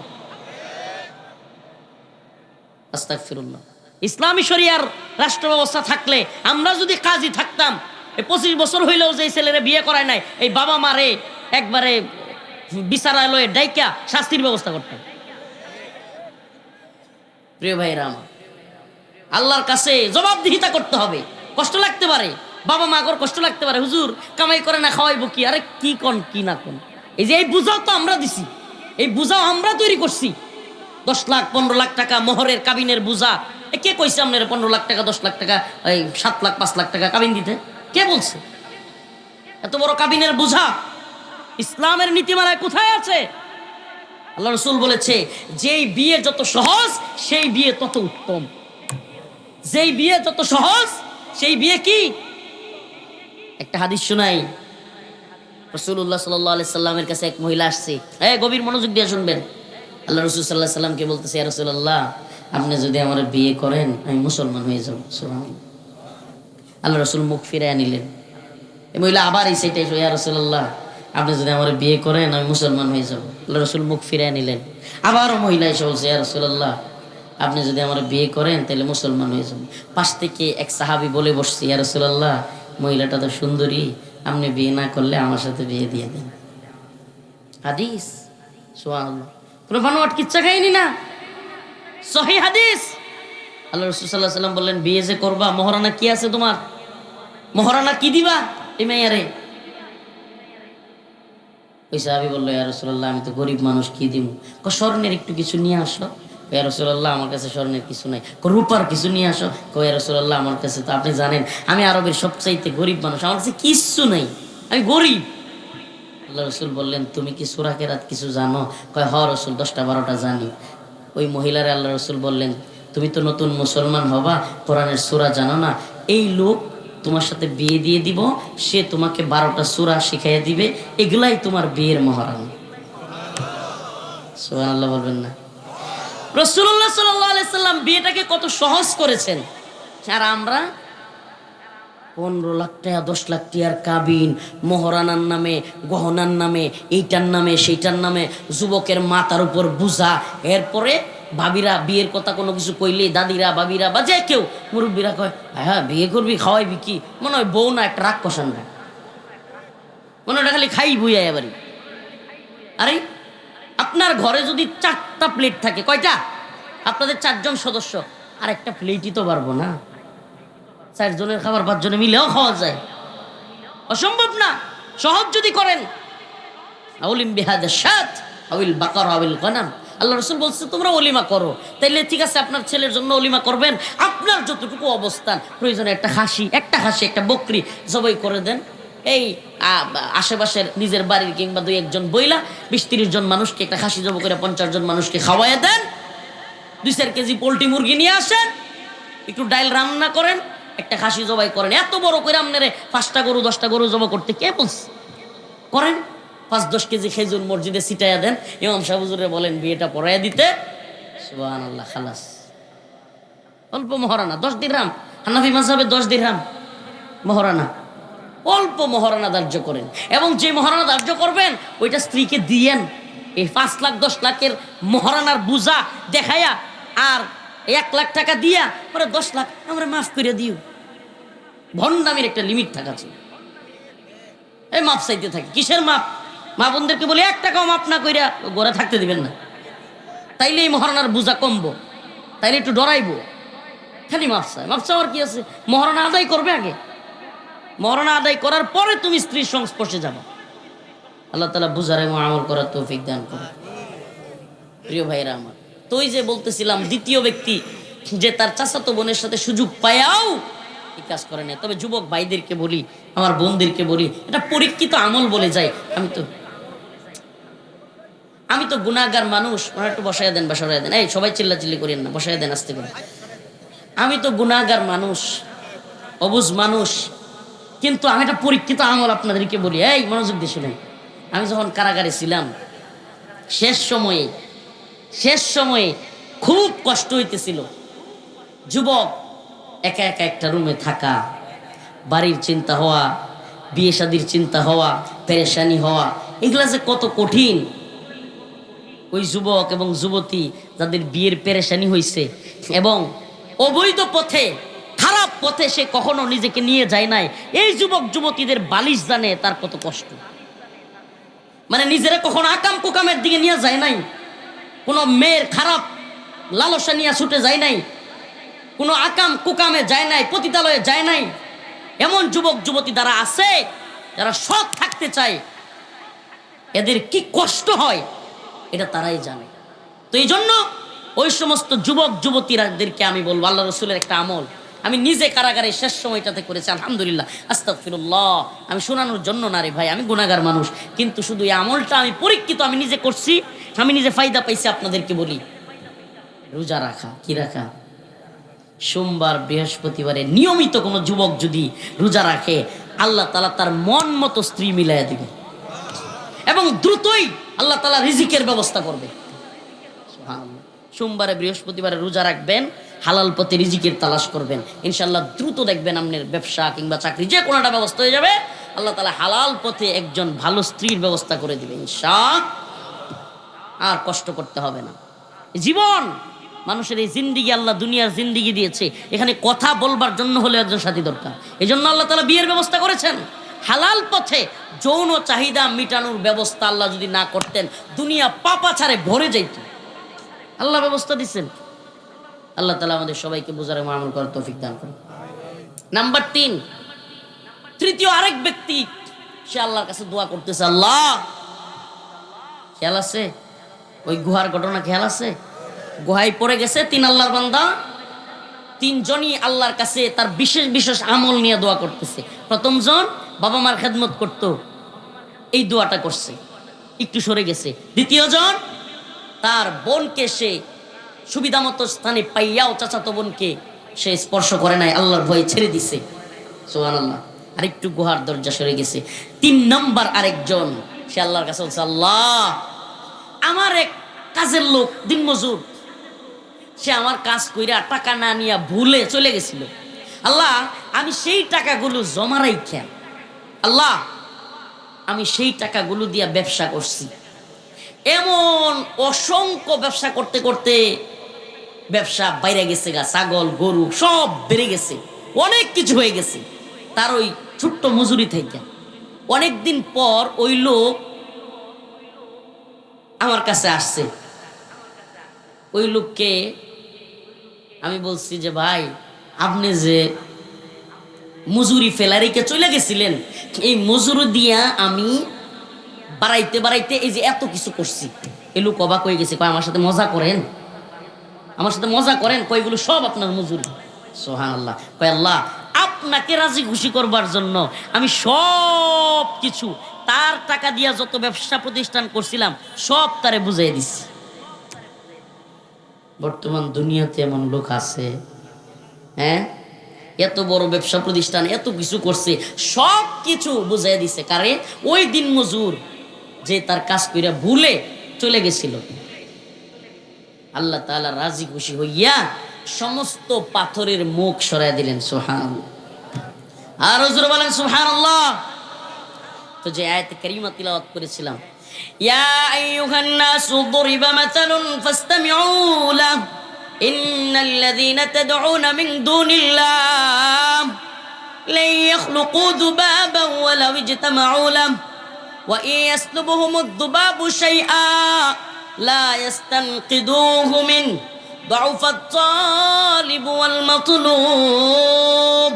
Speaker 1: আস্তাগফিরুল্লাহ। ইসলামী শরিয়ার রাষ্ট্র ব্যবস্থা থাকলে, আমরা যদি কাজী থাকতাম, 25 বছর হইলেও যে ছেলেরা বিয়ে করায় নাই, এই বাবা মারে একবারে বিচারালয়ে ডাইকা শাস্তির ব্যবস্থা করতাম। প্রিয় ভাইরা আমার, আল্লাহর কাছে জবাবদিহিতা করতে হবে। কষ্ট লাগতে পারে, বাবা মা কর কষ্ট লাগতে পারে, হুজুর কামাই করে না খাওয়াইবো কি? আরে কি কোন কি না কোন, এই যে এই বুঝাও তো আমরা দিছি, এই বুঝাও আমরা তৈরি করছি। 10 লাখ 15 লাখ টাকা মোহরের কাবিনের বুঝা, কে কইছে আপনার 15 লাখ টাকা 10 লাখ টাকা, এই 7 লাখ 5 লাখ টাকা কাবিন দিতে? কে বলছে? এত বড় কাবিনের বুঝা ইসলামের নীতিমালায় কোথায় আছে? আল্লাহ রাসূল বলেছে, যেই বিয়ে যত সহজ সেই বিয়ে তত উত্তম। যেই বিয়ে যত সহজ সেই বিয়ে কি? একটা হাদিস শোনাই। রাসূলুল্লাহ সাল্লাল্লাহু আলাইহি সাল্লামের কাছে এক মহিলা আসছে। গভীর মনোযোগ দিয়ে শুনবেন। আল্লাহ রাসূল সাল্লাল্লাহু আলাইহি সাল্লামকে বলতেছে, ইয়া রাসূলুল্লাহ, আপনি যদি আমার বিয়ে করেন আমি মুসলমান হয়ে যাব। সুবহানাল্লাহ। আল্লাহ রাসূল মুখ ফিরায় নিলেন। এই মহিলা আবার এই সেটাই, ইয়া রাসূলুল্লাহ, আপনি যদি আমার বিয়ে করেন আমি মুসলমান হয়ে যাব। আল্লাহ রাসূল মুখ ফিরায় নিলেন। আবারও মহিলা এসে বলছে, ইয়া রাসূলুল্লাহ, আপনি যদি আমার বিয়ে করেন তাহলে মুসলমান হয়ে যাব। পাশ থেকে এক সাহাবী বলে বসছে, ইয়া রাসূলুল্লাহ, মহিলাটা তো সুন্দরী, আপনি বিয়ে না করলে আমার সাথে বিয়ে দিয়ে দেন। হাদিস, সুবহানাল্লাহ, কোনো বানোয়াট কিচ্ছা খাইনি না, সহিহ হাদিস। আল্লাহ রাসূল সাল্লাল্লাহু আলাইহি ওয়াসাল্লাম বললেন, বিয়ে যে করবা, মহারানা কি আছে তোমার? মহারানা কি দিবা এই মেয়ারে? ওই সাহাবী বলল, ইয়া রাসূলুল্লাহ, আমি তো গরিব মানুষ, কি দিব? স্বর্ণের একটু কিছু নিয়ে আসো। ইয়া রাসূলুল্লাহ, আমার কাছে স্বর্ণের কিছু নাই। রূপার কিছু নিয়ে আসো। ইয়া রাসূলুল্লাহ, আমার কাছে তো আপনি জানেন আমি আরবের সবচাইতে গরিব মানুষ, আমার কাছে কিচ্ছু নাই, আমি গরিব। আল্লাহ রাসূল বললেন, তুমি কি সূরা কেরাত কিছু জানো? কয়, হ রাসূল, 10টা 12টা জানি। ওই মহিলারে আল্লাহ রাসূল বললেন, তুমি তো নতুন মুসলমান হবা, কোরআনের সূরা জানো না, এই লোক তোমার সাথে বিয়ে দিয়ে দিব, সে তোমাকে 12টা সূরা শিখাইয়া দিবে, এগুলাই তোমার বিয়ের মহারানা। সুবহানাল্লাহ বলবেন না? রাসূলুল্লাহ সাল্লাল্লাহু আলাইহি সাল্লাম বিয়েটাকে কত সহজ করেছেন। আর আমরা 15 লাখ টাকা 10 লাখ টাকার কাবিন, মহারানার নামে, গহনার নামে, এইটার নামে সেইটার নামে, যুবকের মাথার উপর বুঝা। এরপরে ভাবিরা বিয়ের কথা কোনো কিছু কইলে, দাদিরা ভাবিরা বা যে কেউ মুরব্বীরা কয়, হ্যাঁ বিয়ে করবি, খাওয়াইবি কি? মনে হয় বউ না একটা রাক্ষসান, মনে হয় খালি খাই বুইয়া এবারই। আরে আপনার ঘরে যদি 4টা প্লেট থাকে, কয়টা? আপনাদের 4 জন সদস্য, আর একটা প্লেটই তো পারবো না। 4 জনের খাবার 5 জনে মিলেও খাওয়া যায়, অসম্ভব না। সহজ যদি করেন, আউলিম বিহাদা শাত আউল বাকারা আউল গনাম, আল্লাহ রাসূল বলছে তোমরা ওলিমা করো। তাইলে ঠিক আছে, আপনার ছেলের জন্য ওলিমা করবেন, আপনার যতটুকু অবস্থান, প্রয়োজনে একটা খাসি একটা বকরি জবাই করে দেন। এই আশেপাশের নিজের বাড়ির কিংবা 2-1 জন বইলা 20-30 জন মানুষকে একটা খাসি জবাই করে 50 জন মানুষকে খাওয়াইয়া দেন। 2-4 কেজি পোলট্রি মুরগি নিয়ে আসেন, একটু ডাইল রান্না করেন, একটা খাসি জবাই করেন। এত বড় করে আপনারে 5টা গরু 10টা গরু জবাই করতে কে বলছে? করেন। 5-10 কেজি খেজুর মসজিদে ছিটাইয়া দেন, ইমাম সাহেব হুজুরে বলেন বিয়েটা পড়াইয়া দিতে। সুবহানাল্লাহ, খালাস। অল্প মহারানা 10 দিরহাম, হানাফি মাযহাবে 10 দিরহাম মহারানা, অল্প মহারানা ধার্য করেন। এবং যে মহারানা ধার্য করবেন ওইটা স্ত্রীকে দিয়েন। এই 5 লাখ 10 লাখের মহারানার বুঝা দেখাইয়া আর 1 লাখ টাকা দিয়া পরে 10 লাখ আমরা মাফ করে দিও, ভণ্ডামির একটা লিমিট থাকা ছিল। এই মাপ চাইতে থাকে, কিসের মাপ? মা বোনদেরকে বলি 1 টাকাও মাপ না কইরা ঘরে থাকতে দিবেন না, তাইলে এই মহারানার বুঝা কমবো, তাইলে একটু ডরাইবো। খালি মাপ চায়, মাপ চাওয়ার কি আছে? মহারানা আদায় করবে আগে, মহারানা আদায় করার পরে তুমি স্ত্রীর সংস্পর্শে যাবা। আল্লাহ তাআলা বুঝার এবং আমল করার তৌফিক দান করে। প্রিয় ভাইরা আমার, তো ওই যে বলতেছিলাম, দ্বিতীয় ব্যক্তি যে তার চাচাতো বোনের সাথে সুযোগ পায়াও এই কাজ করে না। তবে যুবক ভাইদেরকে বলি, আমার বোনদেরকে বলি, এটা পরীক্ষিত আমল বলে যাই। আমি তো গুনাহগার মানুষ, একটু বসাইয়া দেন, বসাইয়া দেন, এই সবাই চিল্লাচিল্লি করেন না, বসাইয়া দেন আস্তে করে। আমি তো গুনাহগার মানুষ, অবুঝ মানুষ, কিন্তু আমি একটা পরীক্ষিত আমল আপনাদেরকে বলি, এই মনোযোগ দিয়ে শুনেন। আমি যখন কারাগারে ছিলাম, শেষ সময়ে খুব কষ্ট হইতেছিল। যুবক একা একা একটা রুমে থাকা, বাড়ির চিন্তা হওয়া, বিয়ে শাদির চিন্তা হওয়া, পেরেশানি হওয়া, এগুলা যে কত কঠিন। ওই যুবক এবং যুবতী যাদের বিয়ের পেরেশানি হয়েছে এবং অবৈধ পথে, খারাপ পথে সে কখনো নিজেকে নিয়ে যায় নাই, এই যুবক যুবতীদের বালিশ জানে তার কত কষ্ট। মানে নিজেরা কখনো আকাম কুকামের দিকে নিয়ে যায় নাই, কোনো মেয়ের খারাপ লালসা নিয়ে ছুটে যায় নাই, কোনো আকাম কুকামে যায় নাই, পতিতালয়ে যায় নাই। এমন যুবক যুবতী যারা আছে, যারা সৎ থাকতে চায়, এদের কি কষ্ট হয় এটা তারাই জানে। তো এই জন্য ওই সমস্ত যুবক যুবতীদেরকে আমি বলবো, আল্লাহ রসুলের একটা আমল আমি নিজে কারাগারে শেষ সময়টাতে করেছি, আলহামদুলিল্লাহ, আস্তাগফিরুল্লাহ। আমি শোনানোর জন্য না রে ভাই, আমি গুনাহগার মানুষ, কিন্তু শুধু এই আমলটা আমি পরীক্ষিত, আমি নিজে করছি, আমি নিজে ফায়দা পাইছি। আপনাদেরকে বলি, রোজা রাখা। কি রাখা? সোমবার বৃহস্পতিবারে নিয়মিত কোনো যুবক যদি রোজা রাখে, আল্লাহ তাআলা তার মন মতো স্ত্রী মিলাইয়া দিবে এবং দ্রুতই আল্লাহ তাআলা রিজিকের ব্যবস্থা করবে। সুবহানাল্লাহ। সোমবারে বৃহস্পতিবারে রোজা রাখবেন, হালাল পথে রিজিকের তালাশ করবেন, ইনশাআল্লাহ দ্রুত দেখবেন আপনার ব্যবসা কিংবা চাকরি যে কোনোটা ব্যবস্থা হয়ে যাবে। আল্লাহ তাআলা হালাল পথে একজন ভালো স্ত্রীর ব্যবস্থা করে দিবে ইনশাআল্লাহ। আর কষ্ট করতে হবে না। জীবন মানুষের এই জিন্দিগি, আল্লাহ দুনিয়ার জিন্দিগি দিয়েছে, এখানে কথা বলবার জন্য হলে একজন সাথী দরকার। এই জন্য আল্লাহ তাআলা বিয়ের ব্যবস্থা করেছেন। হালাল পথে যৌন চাহিদা মিটানোর ব্যবস্থা আল্লাহ যদি না করতেন, দুনিয়া পাপাচারে ভরে যাইত। আল্লাহ ব্যবস্থা দিচ্ছেন। আল্লাহ তাআলা আমাদের সবাইকে বোঝার এবং আমল করার তৌফিক দান করুন। নাম্বার 3, তৃতীয় আরেক ব্যক্তি, সে আল্লাহর কাছে দোয়া করতেছে। আল্লাহ, খেয়াল আছে ওই গুহার ঘটনা? খেয়াল আছে? গুহায় পড়ে গেছে 3 আল্লাহর বান্দা, 3 জনই আল্লাহর কাছে তার বিশেষ বিশেষ আমল নিয়ে দোয়া করতেছে। প্রথম জন বাবা মার খেদমত করত, এই দোয়াটা করছে, একটু সরে গেছে। দ্বিতীয় জন তার বোনকে সে সুবিধা মতো স্থানে পাইয়াও চাচাতো বোনকে সে স্পর্শ করে নাই, আল্লাহর ভয়ে ছেড়ে দিছে। সুবহানাল্লাহ। আরেকটু গুহার দরজা সরে গেছে। 3 নম্বর আরেকজন, সে আল্লাহর কাছে বলছে, আল্লাহ, আমার এক কাজের লোক দিনমজুর, সে আমার কাজ কইরা টাকা না নিয়ে ভুলে চলে গেছিল। আল্লাহ, আমি সেই টাকাগুলো জমা রাইখা, আল্লাহ, আমি সেই টাকাগুলো দিয়া ব্যবসা করছি। এমন অসংখ্য ব্যবসা করতে করতে ব্যবসা বাইরে গেছে গা, ছাগল গরু সব বেড়ে গেছে, অনেক কিছু হয়ে গেছে তার ওই ছোট্ট মজুরি থেকে। অনেকদিন পর ওই লোক আমার কাছে আসছে। ওই লোককে আমি বলছি যে, ভাই, আপনি যে মজুরি ফেলা রেখে চলে গেছিলেন, এই মজুরি দিয়া আমি বাড়াইতে বাড়াইতে এই যে এত কিছু করছি। এই লোক অবাক হয়ে গেছে, কয়, আমার সাথে মজা করেন? আমার সাথে মজা করেন? কয়গুলো সব আপনার মজুরি। সুবহানাল্লাহ। কয়, আল্লাহ, আপনাকে রাজি খুশি করবার জন্য আমি সব কিছু তার টাকা দিয়া যত ব্যবসা প্রতিষ্ঠান করছিলাম সব তারে বুঝাই দিছি। বর্তমান দুনিয়াতে এমন লোক আছে, হ্যাঁ, এত বড় ব্যবসা প্রতিষ্ঠান এত কিছু করছে, সব কিছু বুঝাই দিছে কারে? ওই দিন মজুর যে তার কাজ কইরা ভুলে চলে গেছিল। আল্লাহ তাআলা রাজি খুশি হইয়া সমস্ত পাথরের মুখ সরাই দিলেন। সুবহানাল্লাহ। আর হুজুর বলেন সুবহানাল্লাহ। তো যে আয়াতে কারিমা তিলাওয়াত করেছিলাম, ইয়া আইয়ুহান নাসু দুরিবা মাসালুন ফাসতামিউ লাহু ইন্নাল্লাযীনা তাদউনা মিন দুনিল্লাহ লা ইয়াখলুকু যুবাবান ওয়ালাউ ইজতামাউ লাহু ওয়া ইয়াসলুবুহুমুদ যুবাবু শাইআ লা ইস্তানকিদুহু মিন দুআফাত তালিব ওয়াল মাতলুব।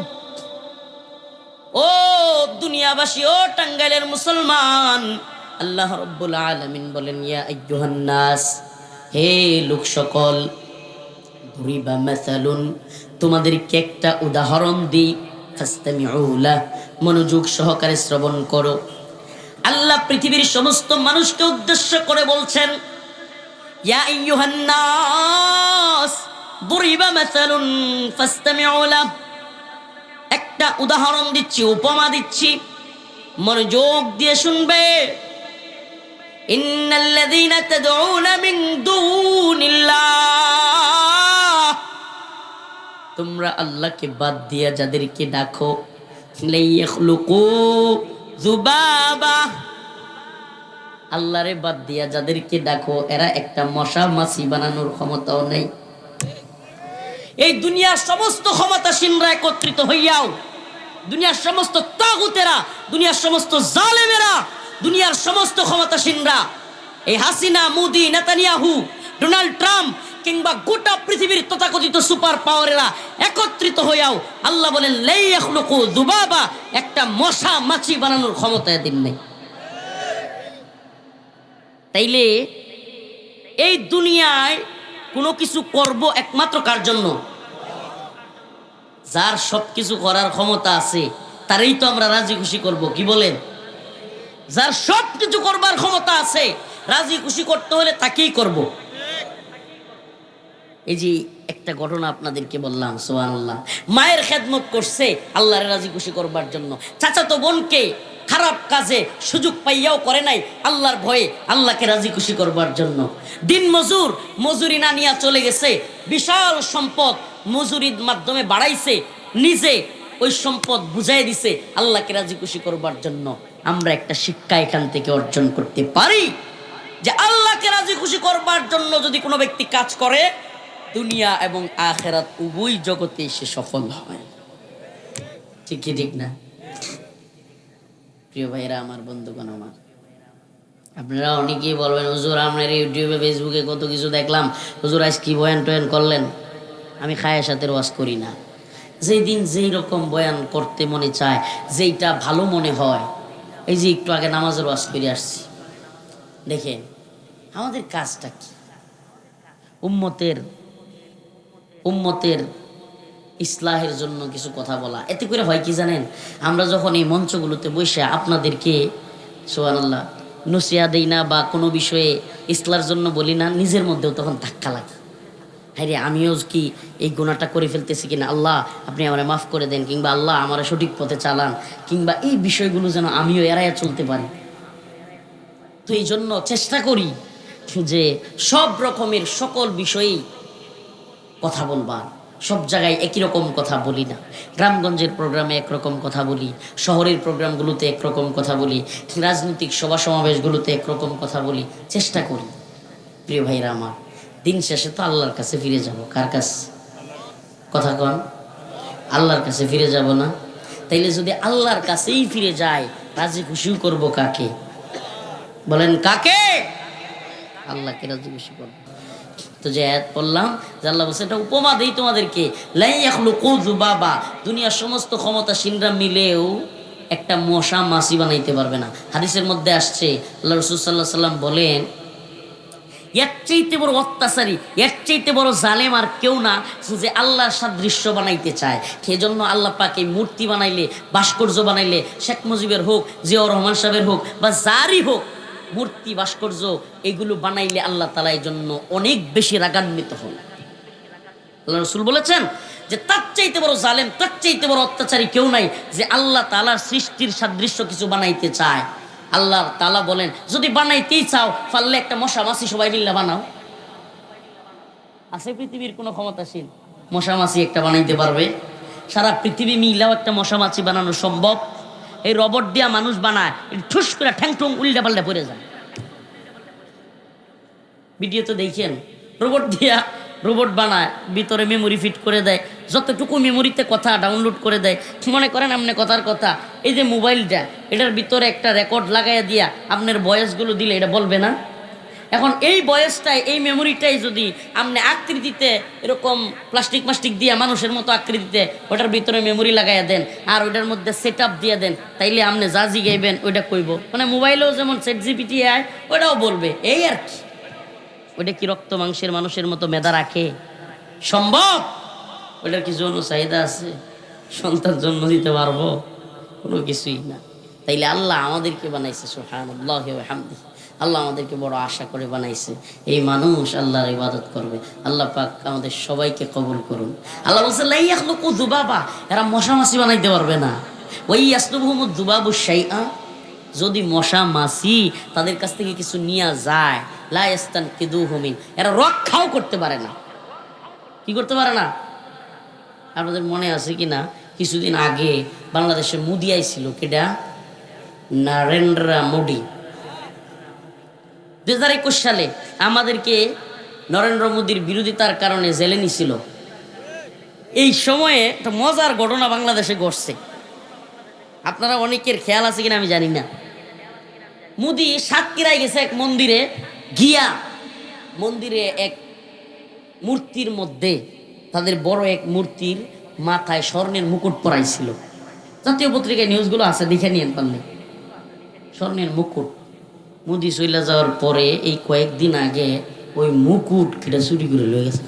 Speaker 1: ও দুনিয়াবাসী, ও টাঙ্গাইলের মুসলমান, আল্লাহ রাব্বুল আলামিন বলেন, ইয়া আইয়ুহান নাস, হে লোক সকল, দুরিবা মাসালুন, তোমাদেরকে একটা উদাহরণ দিই, ফাসতামিউ লাহ, মনোযোগ সহকারে শ্রবণ করো। আল্লাহ পৃথিবীর সমস্ত মানুষকে উদ্দেশ্য করে বলছেন, ইয়া আইয়ুহান নাস দুরিবা মাসালুন ফাসতামিউ লাহ, একটা উদাহরণ দিচ্ছি, উপমা দিচ্ছি, মনোযোগ দিয়ে শুনবে। ইন্নাল্লাযীনা তাদউনা মিন দুনিল্লাহ, তোমরা আল্লাহকে বাদ দিয়া যাদেরকে ডাকো, লা ইয়াখলুকু যুবাবা, আল্লাহরে বাদ দিয়া যাদেরকে ডাকো, এরা একটা মশা মাছি বানানোর ক্ষমতাও নেই। এই দুনিয়ার সমস্ত ক্ষমতাসীনরা একত্রিত হইয়াও, দুনিয়ার সমস্ত তাগুতেরা, দুনিয়ার সমস্ত জালেমেরা, দুনিয়ার সমস্ত ক্ষমতাসীনরা, এই Hasina, Modi, Netanyahu, Donald Trump কিংবা গোটা পৃথিবীর তথাকথিত সুপার পাওয়ারেরা একত্রিত হইয়াও আল্লাহ বলেন, লা ইয়াখলুকু যুবাবা, একটা মশা মাছি বানানোর ক্ষমতা এদের নেই। তাইলে এই দুনিয়ায় কোনো কিছু করব একমাত্র কার জন্য? যার সবকিছু করার ক্ষমতা আছে তারই তো আমরা রাজি খুশি করব। কি বলেন? যার সবকিছু করবার ক্ষমতা আছে, রাজি খুশি করতে হলে তাকেই করব। এই যে একটা ঘটনা আপনাদেরকে বললাম, সুবহানাল্লাহ, মায়ের খেদমত করছে আল্লাহর রাজি খুশি করবার জন্য, চাচাতো বোনকে খারাপ কাজে সুযোগ পাইয়াও করে নাই আল্লাহর ভয়ে, আল্লাহকে রাজি খুশি করবার জন্য। দিন মজুর মজুরি না নিয়ে চলে গেছে, বিশাল সম্পদ মজুরির মাধ্যমে বাড়াইছে, নিজে ওই সম্পদ বুঝাই দিছে আল্লাহকে রাজি খুশি করবার জন্য। আমরা একটা শিক্ষা এখান থেকে অর্জন করতে পারি যে আল্লাহকে রাজি খুশি করবার জন্য যদি কোনো ব্যক্তি কাজ করে, দুনিয়া এবং আখিরাত উভয় জগতে সে সফল হয়। ঠিক কি ঠিক না? প্রিয় ভাইরা আমার, বন্ধুগণ আমার, আপনারা অনেকেই বলবেন, হুজুর আপনার ইউটিউবে ফেসবুকে কত কিছু দেখলাম, হুজুর আজ কি বয়ান টয়ান করলেন। আমি খায়ের সাথে ওয়াজ করি না। যেই দিন যেই রকম বয়ান করতে মনে চায়, যেইটা ভালো মনে হয়, এই যে একটু আগে নামাজের ওয়াজ করে আসছি, দেখেন আমাদের কাজটা কি? উম্মতের উম্মতের ইসলাহের জন্য কিছু কথা বলা। এতে করে হয় কি জানেন, আমরা যখন এই মঞ্চগুলোতে বসে আপনাদেরকে সুবহানাল্লাহ নসিহত দেই না বা কোনো বিষয়ে ইসলার জন্য বলি না, নিজের মধ্যেও তখন ধাক্কা লাগে। হ্যাঁ রে, আমিও কি এই গুনাহটা করে ফেলতেছি কিনা, আল্লাহ আপনি আমারে মাফ করে দেন, কিংবা আল্লাহ আমার সঠিক পথে চালান, কিংবা এই বিষয়গুলো যেন আমিও এড়াইয়া চলতে পারি। তো এই জন্য চেষ্টা করি যে সব রকমের সকল বিষয়েই কথা বলবার, সব জায়গায় একই রকম কথা বলি না। গ্রামগঞ্জের প্রোগ্রামে একরকম কথা বলি, শহরের প্রোগ্রামগুলোতে একরকম কথা বলি, রাজনৈতিক সভা সমাবেশগুলোতে একরকম কথা বলি। চেষ্টা করি প্রিয় ভাইরা আমার, দিন শেষে তো আল্লাহর কাছে ফিরে যাব। কার কাছে? কথা কন, আল্লাহর কাছে ফিরে যাব না? তাইলে যদি আল্লাহর কাছেই ফিরে যায়, রাজি খুশিও করবো কাকে? বলেন কাকে? আল্লাহকে রাজি খুশি করবো। তো যে আয়াত পড়লাম, যে আল্লাহ বলছে, এটা উপমা দেই তোমাদেরকে, লা ইয়াখলুকু যুবাবা, দুনিয়ার সমস্ত ক্ষমতাসীনরা মিলেও একটা মশা মাছি বানাইতে পারবে না। হাদিসের মধ্যে আসছে, আল্লাহ রাসূল সাল্লাল্লাহু আলাইহি সাল্লাম বলেন, এর চাইতে বড় অত্যাচারী, এর চাইতে বড় জালেম আর কেউ না, যে আল্লাহর সাদৃশ্য বানাইতে চায়। সেজন্য আল্লাহ পাক এই মূর্তি বানাইলে, ভাস্কর্য বানাইলে, শেখ মুজিবের হোক, জিয়াউর রহমান সাহেবের হোক, বা যারই হোক, মূর্তি ভাস্কর্য এগুলো বানাইলে আল্লাহ তাআলা এর জন্য অনেক বেশি রাগান্বিত হন। আল্লাহ রাসূল বলেছেন যে তার চাইতে বড় জালেম, তার চাইতে বড় অত্যাচারী কেউ নাই, যে আল্লাহ তাআলার সৃষ্টির সাদৃশ্য কিছু বানাইতে চায়। আল্লাহ তাআলা বলেন, যদি বানাইতেই চাও, পারলে একটা মশা মাছি সবাই মিলে বানাও। আছে পৃথিবীর কোনো ক্ষমতাশীল মশা মাছি একটা বানাইতে পারবে? সারা পৃথিবী মিলাও একটা মশা মাছি বানানো সম্ভব? এই রবট দিয়া মানুষ বানায়, ঠুস করে ঠ্যাং ঠুং উল্টা পাল্টা পড়ে যায়। ভিডিও তো দেখেন, রোবট বানায়, ভিতরে মেমোরি ফিট করে দেয়, যতটুকু মেমোরিতে কথা ডাউনলোড করে দেয়। মনে করেন আপনি কথার কথা, এই যে মোবাইলটা, এটার ভিতরে একটা রেকর্ড লাগাইয়া দিয়া আপনার ভয়েসগুলো দিলে এটা বলবে না? এখন এই বয়সটাই, এই মেমোরিটাই যদি আপনি আকৃতিতে এরকম প্লাস্টিক দিয়ে মানুষের মতো আকৃতিতে ওটার ভিতরে মেমোরি লাগাইয়া দেন, আর ওটার মধ্যে সেট আপ দিয়ে দেন, তাইলে আপনি যা জিগাইবেন ওইটা কইব। মানে মোবাইলেও যেমন ChatGPT আয়, ওটাও বলবে। এই আর কি। ওইটা কি রক্ত মাংসের মানুষের মতো মেধা রাখে? সম্ভব? ওইটার কি যৌন চাহিদা আছে? সন্তান জন্ম দিতে পারবো? কোনো কিছুই না। তাইলে আল্লাহ আমাদেরকে বানাইছে, সুবহানাল্লাহি ওয়া বিহামদিহি, আল্লাহ আমাদেরকে বড় আশা করে বানাইছে, এই মানুষ আল্লাহর ইবাদত করবে। আল্লাহ পাক আমাদের সবাইকে কবুল করুন। আল্লাহ বলছে, লা ইয়াখলুকু যুবাবা, এরা মশা মাছি বানাইতে পারবে না। ওয়া ইয়াসলুবুহুমুদ যুবাবু শাইআ, যদি মশা মাছি তাদের কাছ থেকে কিছু নিয়ে যায়, লা ইস্তানকিদুহু মিন, এরা রক্ষাও করতে পারে না। কি করতে পারে না? আপনাদের মনে আছে কি না, কিছুদিন আগে বাংলাদেশে মোদি আইছিল, কেডা? নরেন্দ্র মোদি। 2021 সালে আমাদেরকে নরেন্দ্র মোদির বিরোধিতার কারণে জেলে নিছিল। এই সময়ে একটা মজার ঘটনা বাংলাদেশে ঘটছে, আপনারা অনেকের খেয়াল আছে কিনা আমি জানি না। মোদি সাতক্ষীরায় গেছে এক মন্দিরে, গিয়া মন্দিরে এক মূর্তির মধ্যে, তাদের বড় এক মূর্তির মাথায় স্বর্ণের মুকুট পরাইছিল। জাতীয় পত্রিকায় নিউজগুলো আছে, দেখে নিয়েন পারলে। স্বর্ণের মুকুট। মোদি চলে যাওয়ার পরে এই কয়েকদিন আগে ওই মুকুট কেটে চুরি করে লয়ে গেছে।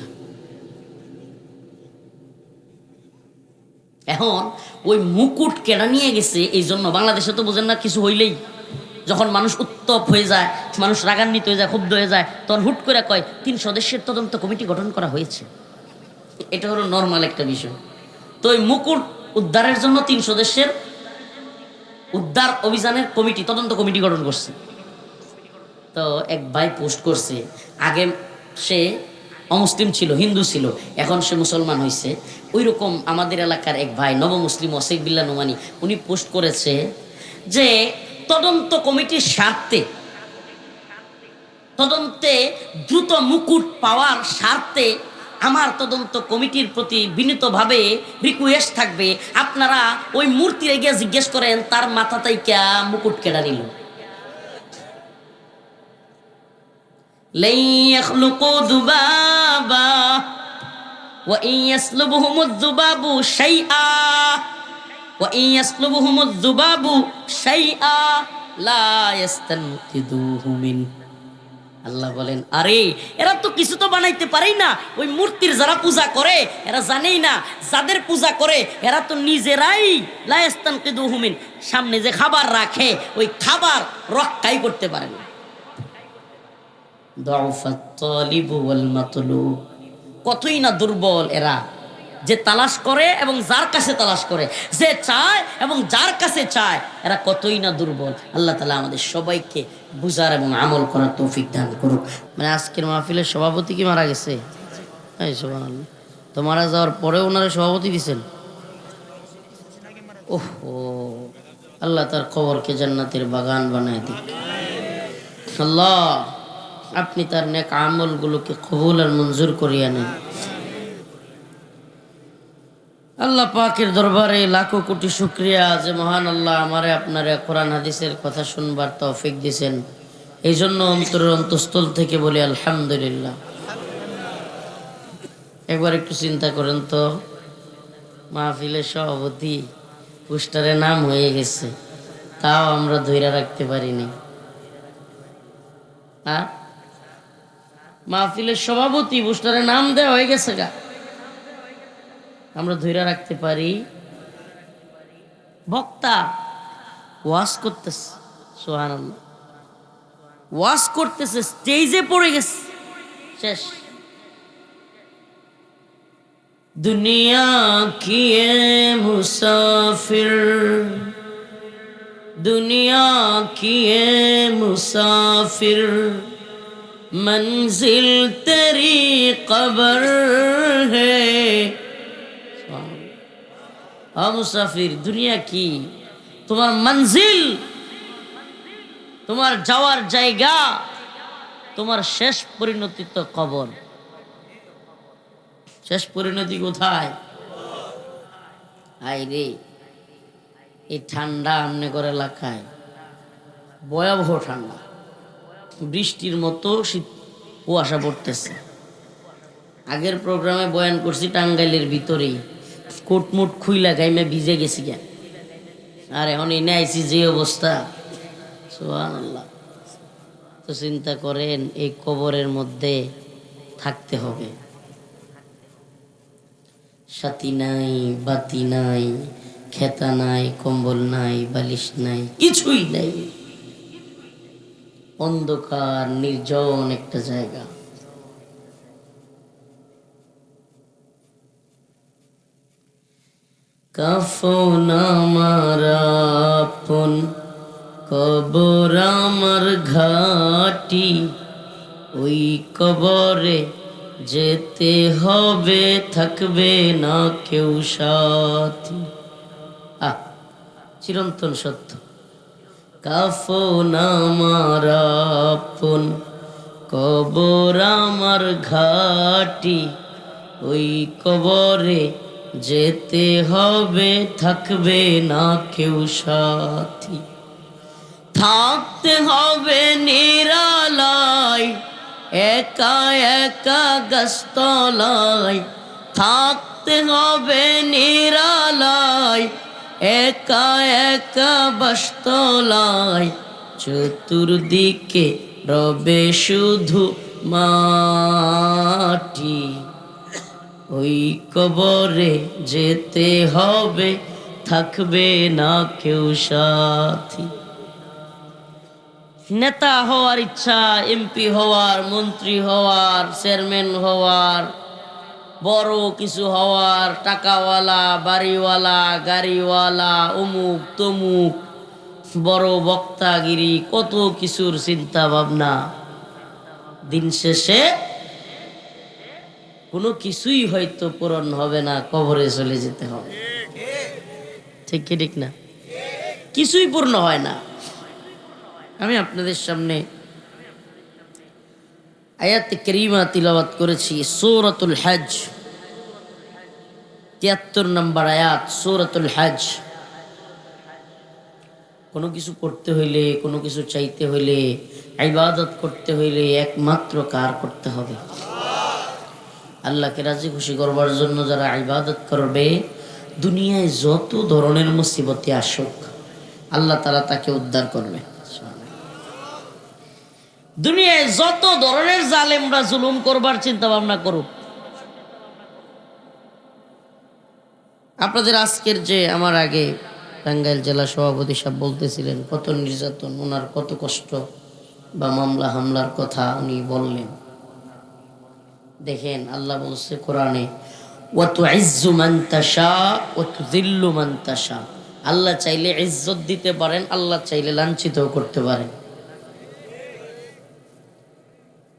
Speaker 1: এখন ওই মুকুট কেনা নিয়ে গেছে, এই জন্য বাংলাদেশে তো বোঝেন না, কিছু হইলেই যখন মানুষ উত্তপ হয়ে যায়, মানুষ রাগান্বিত হয়ে যায়, ক্ষুব্ধ হয়ে যায়, তখন হুট করে কয় 3 সদস্যের তদন্ত কমিটি গঠন করা হয়েছে। এটা হলো নর্মাল একটা বিষয়। তো ওই মুকুট উদ্ধারের জন্য 3 সদস্যের উদ্ধার অভিযানের কমিটি, তদন্ত কমিটি গঠন করছে। তো এক ভাই পোস্ট করছে, আগে সে অমুসলিম ছিল, হিন্দু ছিল, এখন সে মুসলমান হয়েছে। ওই রকম আমাদের এলাকার এক ভাই নবমুসলিম ওয়াসিক বিল্লাহ নোমানি, উনি পোস্ট করেছে যে তদন্ত কমিটির স্বার্থে, তদন্তে দ্রুত মুকুট পাওয়ার স্বার্থে আমার তদন্ত কমিটির প্রতি বিনীতভাবে রিকোয়েস্ট থাকবে, আপনারা ওই মূর্তির গিয়ে জিজ্ঞেস করেন তার মাথা থেকে মুকুট কেডা নিল। লা ইয়াখলুকু যুবাবা, ওয়া ইন ইয়াসলুবহুমুয যুবাবু শাইআ ওয়া ইন ইয়াসলুবহুমুয যুবাবু শাইআ লা ইস্তানকিদুহু মিন। আল্লাহ বলেন, আরে এরা তো কিছু তো বানাইতে পারেই না। ওই মূর্তির যারা পূজা করে এরা জানেই না, যাদের পূজা করে এরা তো নিজেরাই লা ইস্তানকিদুহু মিন, সামনে যে খাবার রাখে ওই খাবার রক্ষাই করতে পারে না। দুআফাত তালিবু ওয়াল মাতলুব, কতই না দুর্বল এরা, যে তালাশ করে এবং যার কাছে তালাশ করে, যে চায় এবং যার কাছে চায়, এরা কতই না দুর্বল। আল্লাহ তাআলা আমাদের সবাইকে বুঝার এবং আমল করার তৌফিক দান করুক। মানে আজকের মাহফিলের সভাপতি কি মারা গেছে? এই সুবহানাল্লাহ, তো মারা যাওয়ার পরে ওনারা সভাপতি দিয়েছেন। ওহো, আল্লাহ তার কবরকে জান্নাতের বাগান বানায় দিক। আল্লাহ আপনি তার নেক আমলগুলোকে কবুল আর মঞ্জুর করিয়া নেন। আল্লাহ পাকের দরবারে লাখো কোটি শুকরিয়া যে মহান আল্লাহ আমারে আপনারে কোরআন হাদিসের কথা শুনবার তৌফিক দিয়েছেন। এই জন্য অন্তরের অন্তঃস্থল থেকে বলি আলহামদুলিল্লাহ। একবার একটু চিন্তা করেন তো, মাহফিলের সভাপতি পোস্টারে নাম হয়ে গেছে, তাও আমরা ধইরা রাখতে পারিনি। মাহফিলের সভাপতি পোস্টারে নাম দেওয়া হয়ে গেছে গা, আমরা ধইরা রাখতে পারি? বক্তা ওয়াজ করতেছে, সুবহানাল্লাহ, ওয়াজ করতেছে, স্টেজে পড়ে গেছে, শেষ। দুনিয়া কি এ মুসাফির, দুনিয়া কি এ মুসাফির, मंजिल तेरी कब्र है। মুসাফির, দুনিয়া কি তোমার মঞ্জিল, তোমার যাওয়ার জায়গা, তোমার শেষ পরিণতি তো কবর। শেষ পরিণতি কোথায়? আই রে, এই ঠান্ডা আমনে করে এলাকায় ভয়াবহ ঠান্ডা, বৃষ্টির মতো শীত কুয়াশা পড়তেছে। আগের প্রোগ্রামে বয়ান করছি টাঙ্গাইলের ভিতরেই, কোটমুট খুইলা গাইমে ভিজে গেছি গে। আর এখন এনে আইছি যে অবস্থা, সুবহানাল্লাহ। তো চিন্তা করেন, এই কবরের মধ্যে থাকতে হবে, সাথী নাই, বাতি নাই, খেতা নাই, কম্বল নাই, বালিশ নাই, কিছুই নাই, অন্ধকার নির্জন একটা জায়গা। কাফন আমার আপন, কবর আমার ঘাটি, ওই কবরে যেতে হবে, থাকবে না কেউ সাথী। চিরন্তন সত্য। কাফন আমার আপন, কবর আমার ঘাটি, ওই কবরে যেতে হবে, থাকবে না কেউ সাথী। থাকতে হবে নিরালায়, একা একা গাছতলায়, থাকতে হবে নিরালায়, একা একা বাসতলায়, চতুর্দিকে রবে শুধু মাটি, ওই কবরে যেতে হবে, থাকবে না কেউ সাথী। নেতা হওয়ার ইচ্ছা, এমপি হওয়ার, মন্ত্রী হওয়ার, চেয়ারম্যান হওয়ার, বড় কিছু হওয়ার, টাকাওয়ালা, বাড়িওয়ালা, গাড়িওয়ালা, অমুক তমুক, বড় বক্তাগিরি, কত কিছুর চিন্তা ভাবনা, দিন শেষে কোনো কিছুই হয়তো পূরণ হবে না, কবরে চলে যেতে হবে। ঠিক কি ঠিক না? কিছুই পূর্ণ হয় না। আমি আপনাদের সামনে আয়াত কারীমা তিলাওয়াত করেছি, সূরাতুল হজ, ৭৩ নম্বর আয়াত, সূরাতুল হজ। কোনো কিছু করতে হইলে, কোনো কিছু চাইতে হইলে, ইবাদত করতে হইলে একমাত্র কার করতে হবে? আল্লাহকে রাজি খুশি করবার জন্য যারা ইবাদত করবে, দুনিয়ায় যত ধরনের মুসিবতে আসুক আল্লাহ তাআলা তাকে উদ্ধার করবে। দুনিয়ায় যত ধরনের জালেমরা জুলুম করবার চিন্তা ভাবনা করুক, আপনাদের আজকের যে আমার আগে টাঙ্গাইল জেলা সভাপতি সাহেব বলতেছিলেন কত নির্যাতন, ওনার কত কষ্ট বা মামলা হামলার কথা উনি বললেন। দেখেন আল্লাহ বলছে কোরআনে, ওয়া তুইজ্জু মান তাশা ওয়া তুযিল্লু মান তাশা। আল্লাহ চাইলে ইজ্জত দিতে পারেন, আল্লাহ চাইলে লাঞ্ছিত করতে পারেন।